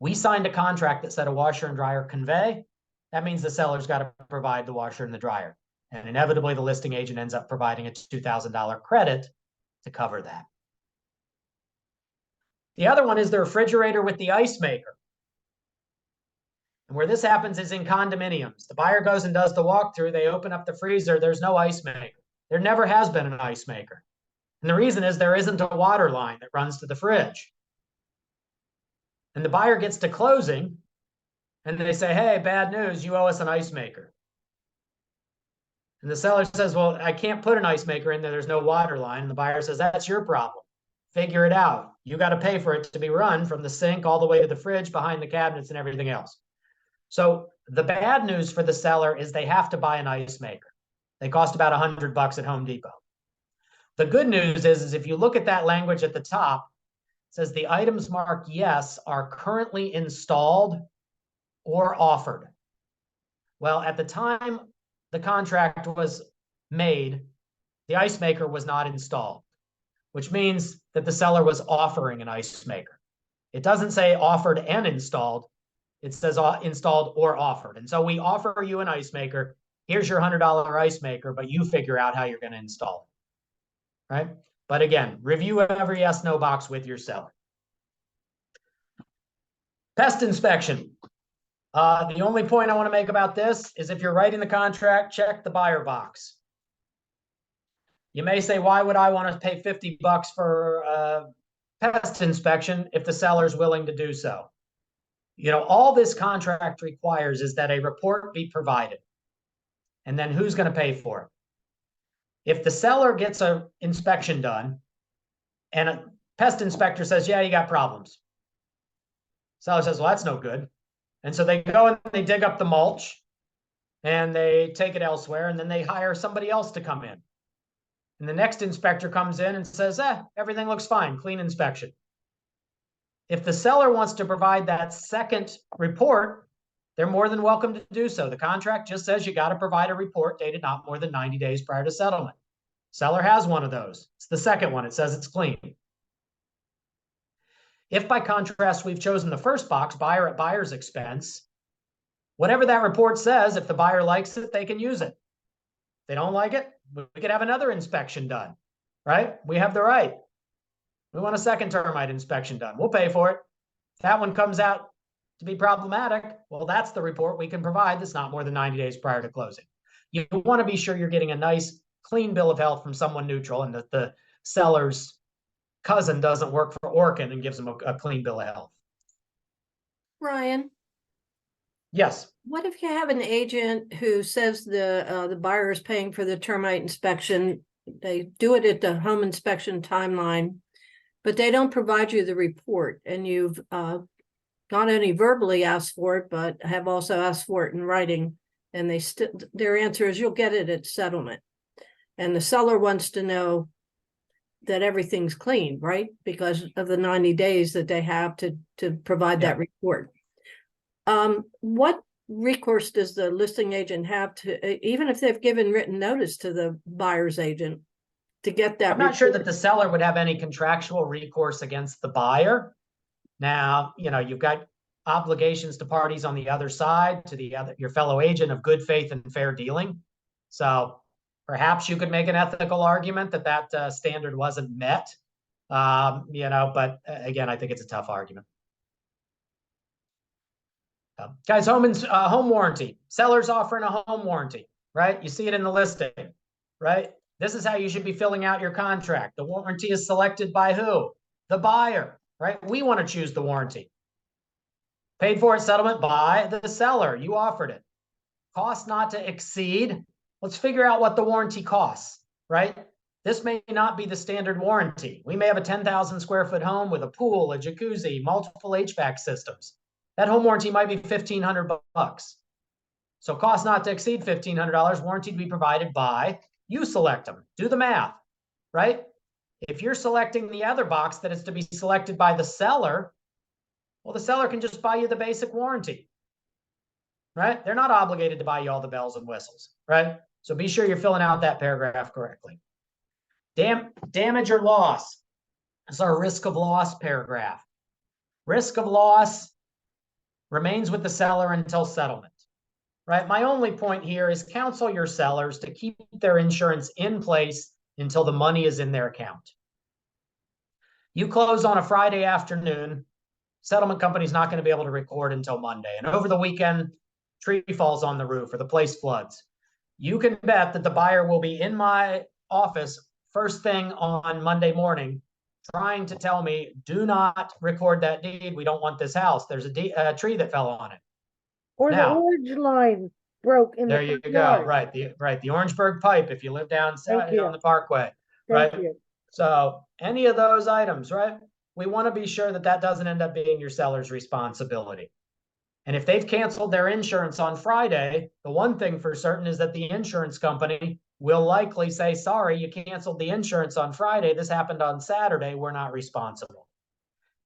We signed a contract that said a washer and dryer convey. That means the seller's got to provide the washer and the dryer. And inevitably, the listing agent ends up providing a $2,000 credit to cover that. The other one is the refrigerator with the ice maker. And where this happens is in condominiums. The buyer goes and does the walkthrough. They open up the freezer. There's no ice maker. There never has been an ice maker. And the reason is there isn't a water line that runs to the fridge. And the buyer gets to closing, And they say, hey, bad news, you owe us an ice maker. And the seller says, well, I can't put an ice maker in there. There's no water line. And the buyer says, that's your problem. Figure it out. You got to pay for it to be run from the sink all the way to the fridge, behind the cabinets and everything else. So the bad news for the seller is they have to buy an ice maker. They cost about $100 at Home Depot. The good news is if you look at that language at the top, it says the items marked yes are currently installed or offered. Well, at the time the contract was made, the ice maker was not installed, which means that the seller was offering an ice maker. It doesn't say offered and installed. It says installed or offered. And so we offer you an ice maker. Here's your $100 ice maker, but you figure out how you're going to install it, right? But again, review every yes, no box with your seller. Pest inspection. The only point I want to make about this is if you're writing the contract, check the buyer box. You may say, why would I want to pay $50 for pest inspection if the seller's willing to do so? You know, all this contract requires is that a report be provided. And then who's going to pay for it? If the seller gets an inspection done and a pest inspector says, yeah, you got problems. Seller says, well, that's no good. And so they go and they dig up the mulch and they take it elsewhere, and then they hire somebody else to come in. And the next inspector comes in and says, everything looks fine, clean inspection. If the seller wants to provide that second report, they're more than welcome to do so. The contract just says you got to provide a report dated not more than 90 days prior to settlement. Seller has one of those. It's the second one. It says it's clean. If by contrast we've chosen the first box, buyer at buyer's expense, whatever that report says, if the buyer likes it, they can use it. If they don't like it, we could have another inspection done, right? We have the right. We want a second termite inspection done. We'll pay for it. If that one comes out to be problematic, well, that's the report we can provide that's not more than 90 days prior to closing. You want to be sure you're getting a nice, clean bill of health from someone neutral, and that the seller's cousin doesn't work for Orkin and gives them a clean bill of health. Ryan? Yes. What if you have an agent who says the buyer is paying for the termite inspection? They do it at the home inspection timeline, but they don't provide you the report, and you've not only verbally asked for it, but have also asked for it in writing, and their answer is you'll get it at settlement. And the seller wants to know that everything's clean, right? Because of the 90 days that they have to provide that report. What recourse does the listing agent have to, even if they've given written notice to the buyer's agent, to get that? I'm not sure that the seller would have any contractual recourse against the buyer. Now, you know, you've got obligations to parties on the other side, to your fellow agent, of good faith and fair dealing. So perhaps you could make an ethical argument that standard wasn't met, you know, but again, I think it's a tough argument. Guys, home warranty. Seller's offering a home warranty, right? You see it in the listing, right? This is how you should be filling out your contract. The warranty is selected by who? The buyer, right? We want to choose the warranty. Paid for at settlement by the seller. You offered it. Cost not to exceed. Let's figure out what the warranty costs, right? This may not be the standard warranty. We may have a 10,000 square foot home with a pool, a jacuzzi, multiple HVAC systems. That home warranty might be $1,500. So cost not to exceed $1,500, warranty to be provided by, you select them. Do the math, right? If you're selecting the other box that is to be selected by the seller, well, the seller can just buy you the basic warranty, right? They're not obligated to buy you all the bells and whistles, right? So be sure you're filling out that paragraph correctly. Damage or loss. That's our risk of loss paragraph. Risk of loss remains with the seller until settlement, right? My only point here is counsel your sellers to keep their insurance in place until the money is in their account. You close on a Friday afternoon, settlement company's not going to be able to record until Monday. And over the weekend, tree falls on the roof or the place floods. You can bet that the buyer will be in my office first thing on Monday morning trying to tell me, do not record that deed. We don't want this house. There's a tree that fell on it. Or the orange line broke in the There you go. Right. The Orangeburg pipe, if you live down on the Parkway. Right. Thank you. So any of those items, right? We want to be sure that that doesn't end up being your seller's responsibility. And if they've canceled their insurance on Friday, the one thing for certain is that the insurance company will likely say, sorry, you canceled the insurance on Friday. This happened on Saturday. We're not responsible.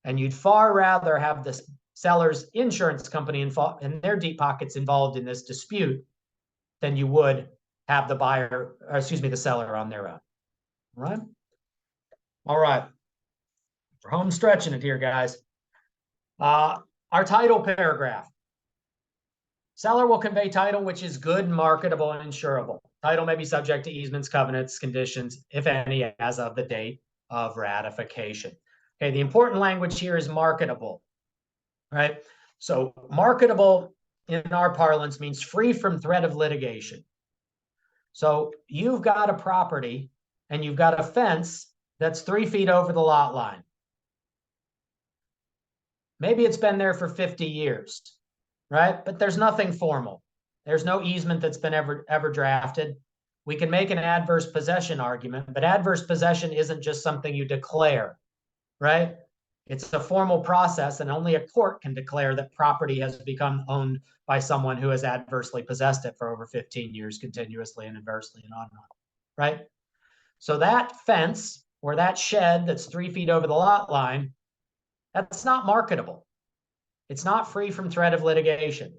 And you'd far rather have the seller's insurance company and their deep pockets involved in this dispute than you would have the buyer, or excuse me, the seller on their own. All right. All right. We're home stretching it here, guys. Our title paragraph. Seller will convey title which is good, marketable, and insurable. Title may be subject to easements, covenants, conditions, if any, as of the date of ratification. Okay, the important language here is marketable, right? So marketable in our parlance means free from threat of litigation. So you've got a property and you've got a fence that's 3 feet over the lot line. Maybe it's been there for 50 years, right? But there's nothing formal. There's no easement that's been ever drafted. We can make an adverse possession argument, but adverse possession isn't just something you declare, right? It's a formal process, and only a court can declare that property has become owned by someone who has adversely possessed it for over 15 years continuously and adversely and on, right? So that fence or that shed that's 3 feet over the lot line, that's not marketable. It's not free from threat of litigation.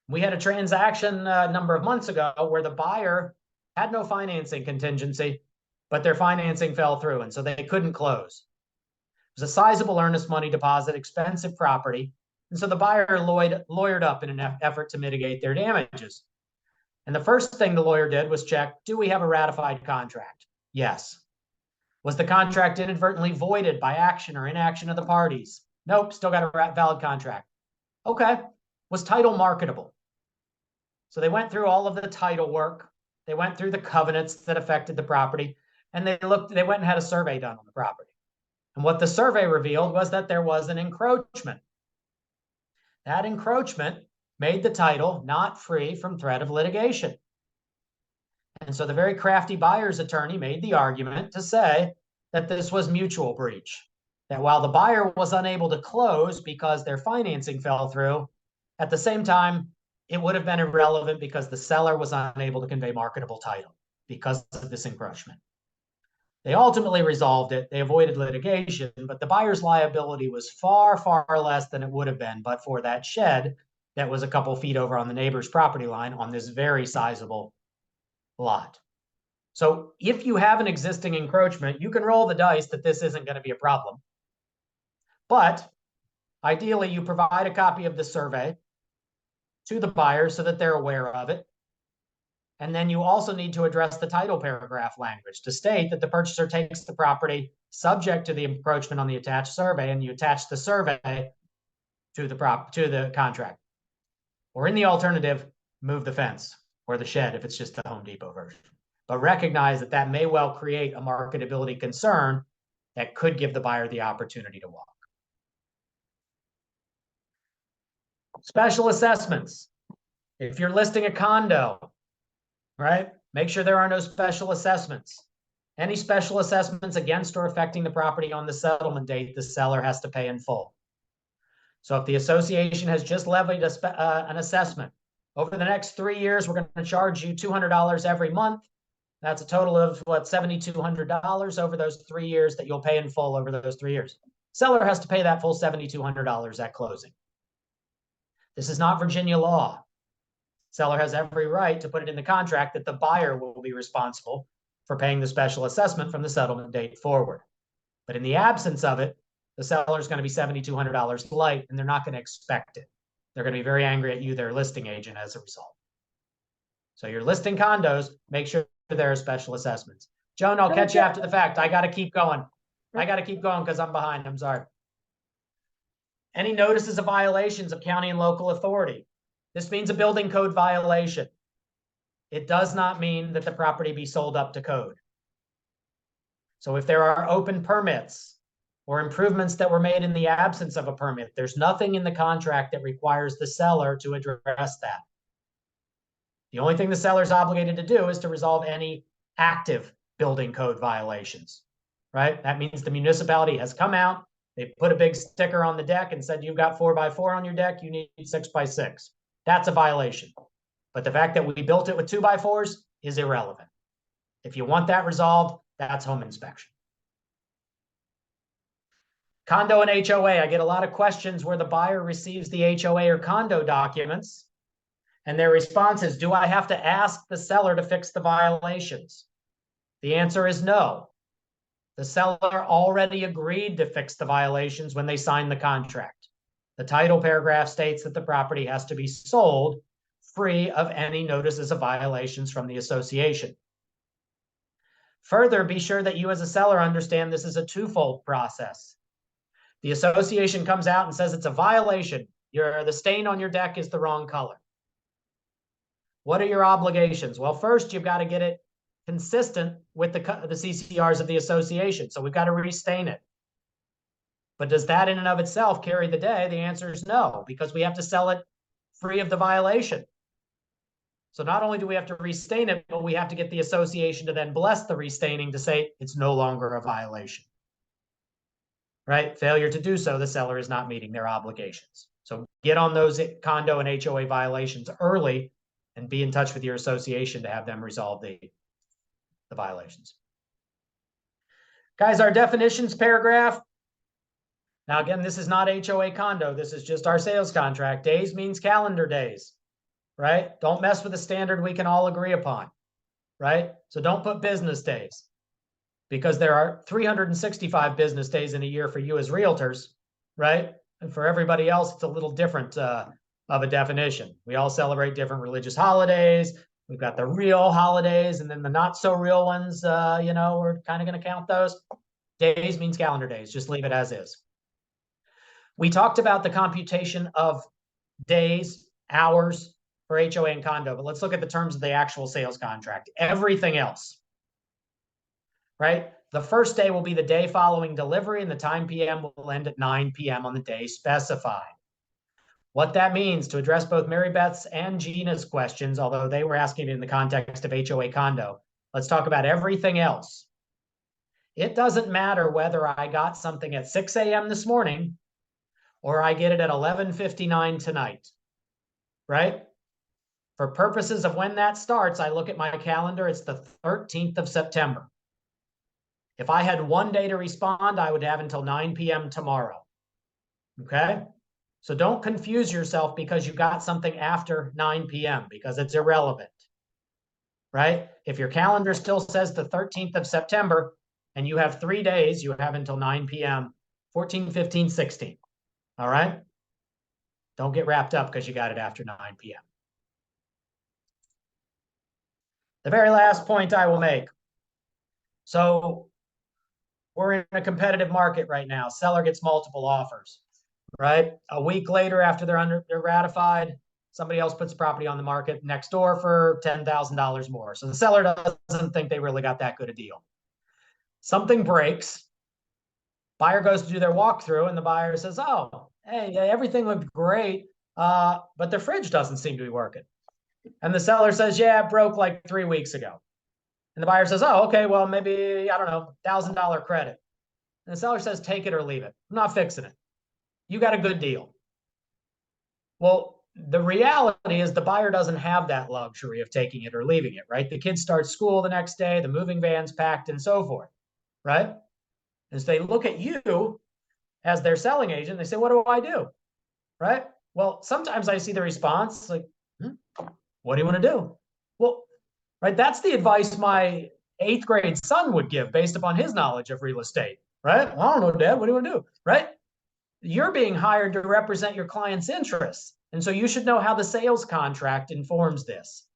We had a transaction a number of months ago where the buyer had no financing contingency, but their financing fell through, and so they couldn't close. It was a sizable earnest money deposit, expensive property, and so the buyer lawyered up in an effort to mitigate their damages. And the first thing the lawyer did was check, do we have a ratified contract? Yes. Was the contract inadvertently voided by action or inaction of the parties? Nope, still got a valid contract. Okay. Was title marketable? So they went through all of the title work. They went through the covenants that affected the property, and they went and had a survey done on the property. And what the survey revealed was that there was an encroachment. That encroachment made the title not free from threat of litigation. And so the very crafty buyer's attorney made the argument to say that this was mutual breach, that while the buyer was unable to close because their financing fell through, at the same time, it would have been irrelevant because the seller was unable to convey marketable title because of this encroachment. They ultimately resolved it. They avoided litigation, but the buyer's liability was far, far less than it would have been, but for that shed that was a couple feet over on the neighbor's property line on this very sizable lot. So if you have an existing encroachment, you can roll the dice that this isn't going to be a problem. But ideally, you provide a copy of the survey to the buyer so that they're aware of it. And then you also need to address the title paragraph language to state that the purchaser takes the property subject to the encroachment on the attached survey, and you attach the survey to the contract. Or in the alternative, move the fence or the shed if it's just the Home Depot version. But recognize that that may well create a marketability concern that could give the buyer the opportunity to walk. Special assessments. If you're listing a condo, right, make sure there are no special assessments. Any special assessments against or affecting the property on the settlement date, the seller has to pay in full. So if the association has just levied an assessment, over the next 3 years, we're going to charge you $200 every month. That's a total of what, $7,200 over those 3 years that you'll pay in full over those 3 years. Seller has to pay that full $7,200 at closing. This is not Virginia law. Seller has every right to put it in the contract that the buyer will be responsible for paying the special assessment from the settlement date forward. But in the absence of it, the seller is going to be $7,200 light, and they're not going to expect it. They're going to be very angry at you, their listing agent, as a result. So you're listing condos, make sure there are special assessments. Joan, I'll catch you after the fact. I got to keep going. Because I'm behind. I'm sorry. Any notices of violations of county and local authority. This means a building code violation. It does not mean that the property be sold up to code. So if there are open permits or improvements that were made in the absence of a permit. There's nothing in the contract that requires the seller to address that. The only thing the seller is obligated to do is to resolve any active building code violations, right? That means the municipality has come out, they put a big sticker on the deck and said, you've got 4x4 on your deck, you need 6x6. That's a violation. But the fact that we built it with 2x4s is irrelevant. If you want that resolved, that's home inspection. Condo and HOA, I get a lot of questions where the buyer receives the HOA or condo documents, and their response is, do I have to ask the seller to fix the violations? The answer is no. The seller already agreed to fix the violations when they signed the contract. The title paragraph states that the property has to be sold free of any notices of violations from the association. Further, be sure that you as a seller understand this is a twofold process. The association comes out and says it's a violation. The stain on your deck is the wrong color. What are your obligations? Well, first, you've got to get it consistent with the CCRs of the association. So we've got to restain it. But does that in and of itself carry the day? The answer is no, because we have to sell it free of the violation. So not only do we have to restain it, but we have to get the association to then bless the restaining to say it's no longer a violation. Right? Failure to do so, the seller is not meeting their obligations. So get on those condo and HOA violations early and be in touch with your association to have them resolve the violations. Guys, our definitions paragraph. Now, again, this is not HOA condo. This is just our sales contract. Days means calendar days, right? Don't mess with a standard we can all agree upon, right? So don't put business days, because there are 365 business days in a year for you as realtors, right? And for everybody else, it's a little different of a definition. We all celebrate different religious holidays. We've got the real holidays and then the not so real ones, we're kind of going to count those. Days means calendar days. Just leave it as is. We talked about the computation of days, hours for HOA and condo, but let's look at the terms of the actual sales contract. Everything else, right? The first day will be the day following delivery, and the time PM will end at 9 PM on the day specified. What that means, to address both Mary Beth's and Gina's questions, although they were asking it in the context of HOA condo, let's talk about everything else. It doesn't matter whether I got something at 6 AM this morning or I get it at 11:59 tonight, right? For purposes of when that starts, I look at my calendar, it's the 13th of September. If I had one day to respond, I would have until 9 PM tomorrow, okay? So don't confuse yourself because you got something after 9 PM, because it's irrelevant, right? If your calendar still says the 13th of September and you have 3 days, you have until 9 PM, 14, 15, 16, all right? Don't get wrapped up because you got it after 9 PM. The very last point I will make. So we're in a competitive market right now. Seller gets multiple offers, right? A week later, after they're ratified, somebody else puts property on the market next door for $10,000 more. So the seller doesn't think they really got that good a deal. Something breaks. Buyer goes to do their walkthrough, and the buyer says, oh, hey, everything looked great, but the fridge doesn't seem to be working. And the seller says, yeah, it broke like 3 weeks ago. And the buyer says, oh, okay, well, maybe, I don't know, $1,000 credit. And the seller says, take it or leave it. I'm not fixing it. You got a good deal. Well, the reality is the buyer doesn't have that luxury of taking it or leaving it, right? The kids start school the next day, the moving van's packed and so forth, right? As they look at you as their selling agent, they say, what do I do, right? Well, sometimes I see the response like, what do you want to do? Well, right, that's the advice my 8th grade son would give based upon his knowledge of real estate, right? Well, I don't know, Dad, what do you want to do, right? You're being hired to represent your client's interests. And so you should know how the sales contract informs this.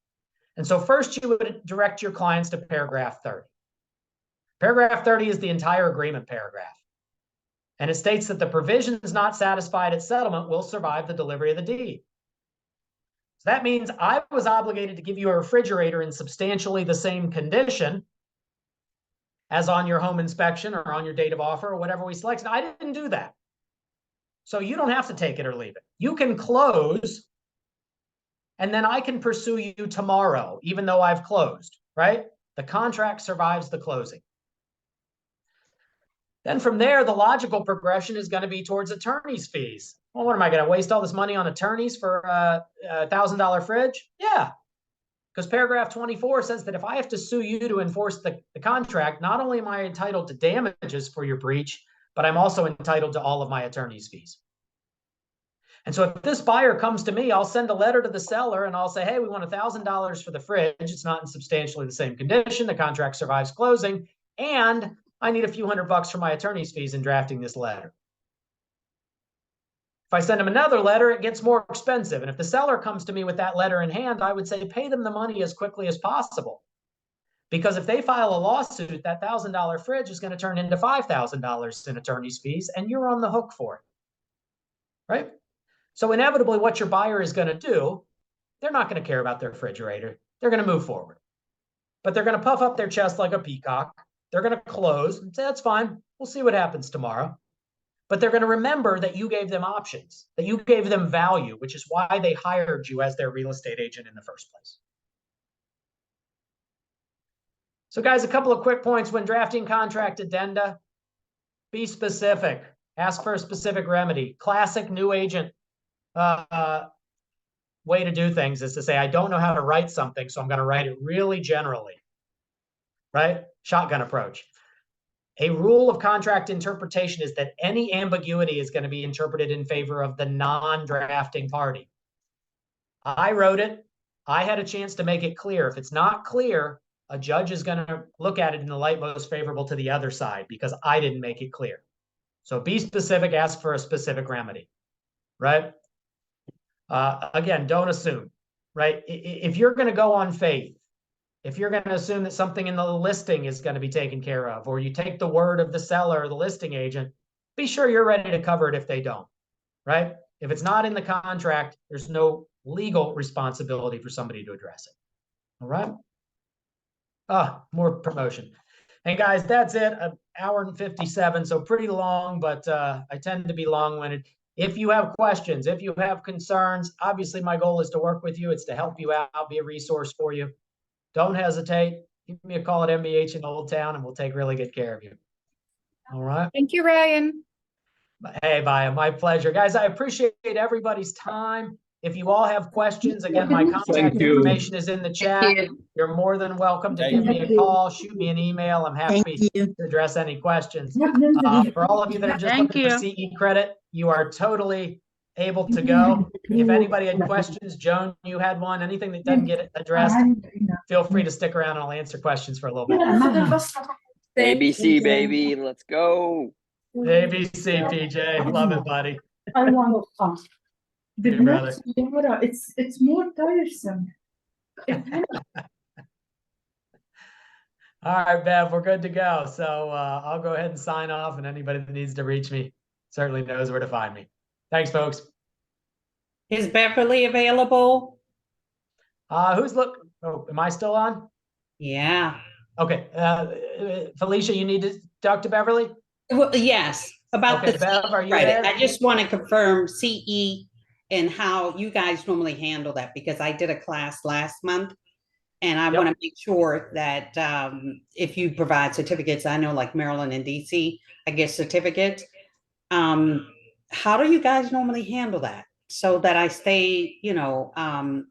And so first you would direct your clients to paragraph 30. Paragraph 30 is the entire agreement paragraph. And it states that the provisions not satisfied at settlement will survive the delivery of the deed. So that means I was obligated to give you a refrigerator in substantially the same condition as on your home inspection or on your date of offer or whatever we selected. I didn't do that. So you don't have to take it or leave it. You can close, and then I can pursue you tomorrow, even though I've closed, right? The contract survives the closing. Then from there, the logical progression is going to be towards attorney's fees. Well, what am I going to waste all this money on attorneys for a $1,000 fridge? Yeah, because paragraph 24 says that if I have to sue you to enforce the contract, not only am I entitled to damages for your breach, but I'm also entitled to all of my attorney's fees. And so if this buyer comes to me, I'll send a letter to the seller and I'll say, hey, we want $1,000 for the fridge. It's not in substantially the same condition. The contract survives closing, and I need a few $100 for my attorney's fees in drafting this letter. If I send them another letter, it gets more expensive. And if the seller comes to me with that letter in hand, I would say pay them the money as quickly as possible. Because if they file a lawsuit, that $1,000 fridge is going to turn into $5,000 in attorney's fees, and you're on the hook for it, right? So inevitably, what your buyer is going to do, they're not going to care about their refrigerator. They're going to move forward. But they're going to puff up their chest like a peacock. They're going to close and say, that's fine. We'll see what happens tomorrow. But they're going to remember that you gave them options, that you gave them value, which is why they hired you as their real estate agent in the first place. So guys, a couple of quick points when drafting contract addenda. Be specific. Ask for a specific remedy. Classic new agent way to do things is to say, I don't know how to write something, so I'm going to write it really generally, right? Shotgun approach. A rule of contract interpretation is that any ambiguity is going to be interpreted in favor of the non-drafting party. I wrote it. I had a chance to make it clear. If it's not clear, a judge is going to look at it in the light most favorable to the other side because I didn't make it clear. So be specific, ask for a specific remedy, right? Again, don't assume, right? If you're going to go on faith, if you're going to assume that something in the listing is going to be taken care of, or you take the word of the seller or the listing agent, be sure you're ready to cover it if they don't, right? If it's not in the contract, there's no legal responsibility for somebody to address it. All right? More promotion. And guys, that's it. An hour and 57, so pretty long, but I tend to be long-winded. If you have questions, if you have concerns, obviously my goal is to work with you. It's to help you out, be a resource for you. Don't hesitate. Give me a call at MBH in Old Town, and we'll take really good care of you. All right. Thank you, Ryan. Hey, Baya, my pleasure. Guys, I appreciate everybody's time. If you all have questions, again, my contact information is in the chat. You're more than welcome to give me a call, shoot me an email. I'm happy to address any questions. For all of you that are just looking for CE credit, you are totally able to go. If anybody had questions, Joan, you had one, anything that doesn't get addressed, feel free to stick around and I'll answer questions for a little bit. ABC, baby, let's go. ABC, PJ, love it, buddy. I want to the Hey, brother. next tomorrow, it's more tiresome. All right, Bev, we're good to go. So I'll go ahead and sign off, and anybody that needs to reach me certainly knows where to find me. Thanks, folks. Is Beverly available? Who's look? Oh, am I still on? Yeah. Okay. Felicia, you need to talk to Beverly? Well, yes. About okay, the Bev, are you credit. there? I just want to confirm CE and how you guys normally handle that, because I did a class last month and I want to make sure that if you provide certificates, I know like Maryland and DC, I get certificates. How do you guys normally handle that so that I stay, you know,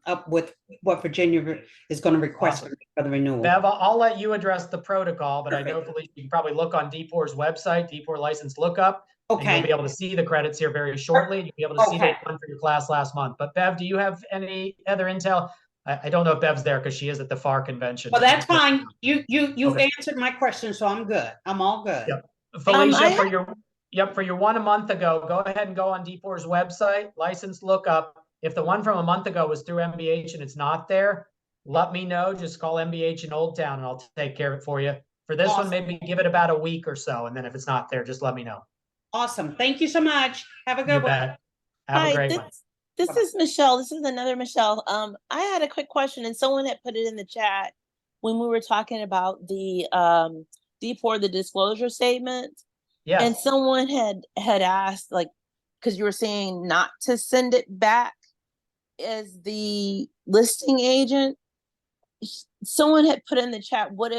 up with what Virginia is going to request for the renewal? Bev, I'll let you address the protocol, but Perfect. I know Felicia, you can probably look on D4's website, D4 license lookup. Okay. And you'll be able to see the credits here very shortly. You'll be able to see the one for your class last month. But Bev, do you have any other intel? I don't know if Bev's there because she is at the FAR convention. Well, that's fine. You answered my question, so I'm good. I'm all good. Yep. Felicia, for your one a month ago, go ahead and go on D4's website, license lookup. If the one from a month ago was through MBH and it's not there, let me know. Just call MBH in Old Town and I'll take care of it for you. For this one, maybe give it about a week or so. And then if it's not there, just let me know. Awesome. Thank you so much. Have a good one. Have a great one. This is Michelle. This is another Michelle. I had a quick question, and someone had put it in the chat when we were talking about the D4, the disclosure statement. Yes. And someone had asked, like, because you were saying not to send it back as the listing agent. Someone had put in the chat, someone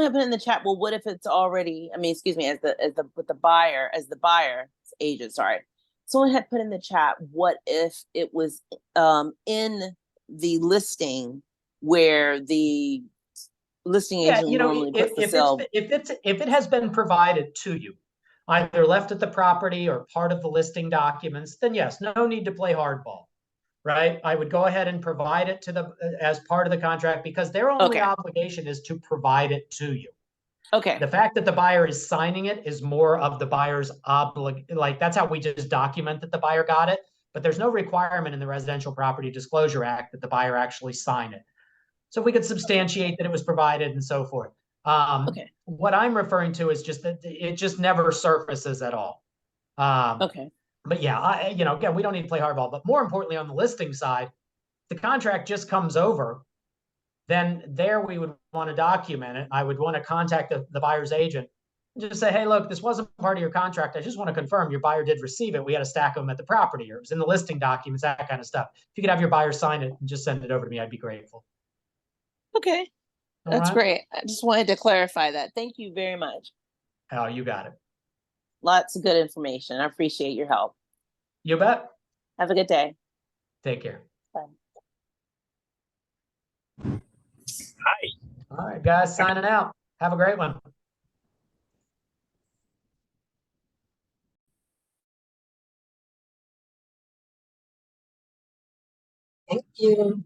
had put in the chat, well, what if it's already, as the buyer agent, sorry. Someone had put in the chat, what if it was in the listing where the listing agent normally puts the sale. If it has been provided to you, either left at the property or part of the listing documents, then yes, no need to play hardball, right? I would go ahead and provide it to as part of the contract, because their only obligation is to provide it to you. Okay. The fact that the buyer is signing it is more of the buyer's like, that's how we just document that the buyer got it. But there's no requirement in the Residential Property Disclosure Act that the buyer actually sign it. So we could substantiate that it was provided and so forth. What I'm referring to is just that it just never surfaces at all. But yeah, again, we don't need to play hardball. But more importantly, on the listing side, the contract just comes over. Then there we would want to document it. I would want to contact the buyer's agent and just say, hey, look, this wasn't part of your contract. I just want to confirm your buyer did receive it. We had a stack of them at the property, or it was in the listing documents, that kind of stuff. If you could have your buyer sign it and just send it over to me, I'd be grateful. Okay. That's great. I just wanted to clarify that. Thank you very much. Oh, you got it. Lots of good information. I appreciate your help. You bet. Have a good day. Take care. Bye. Hi. All right, guys, signing out. Have a great one. Thank you.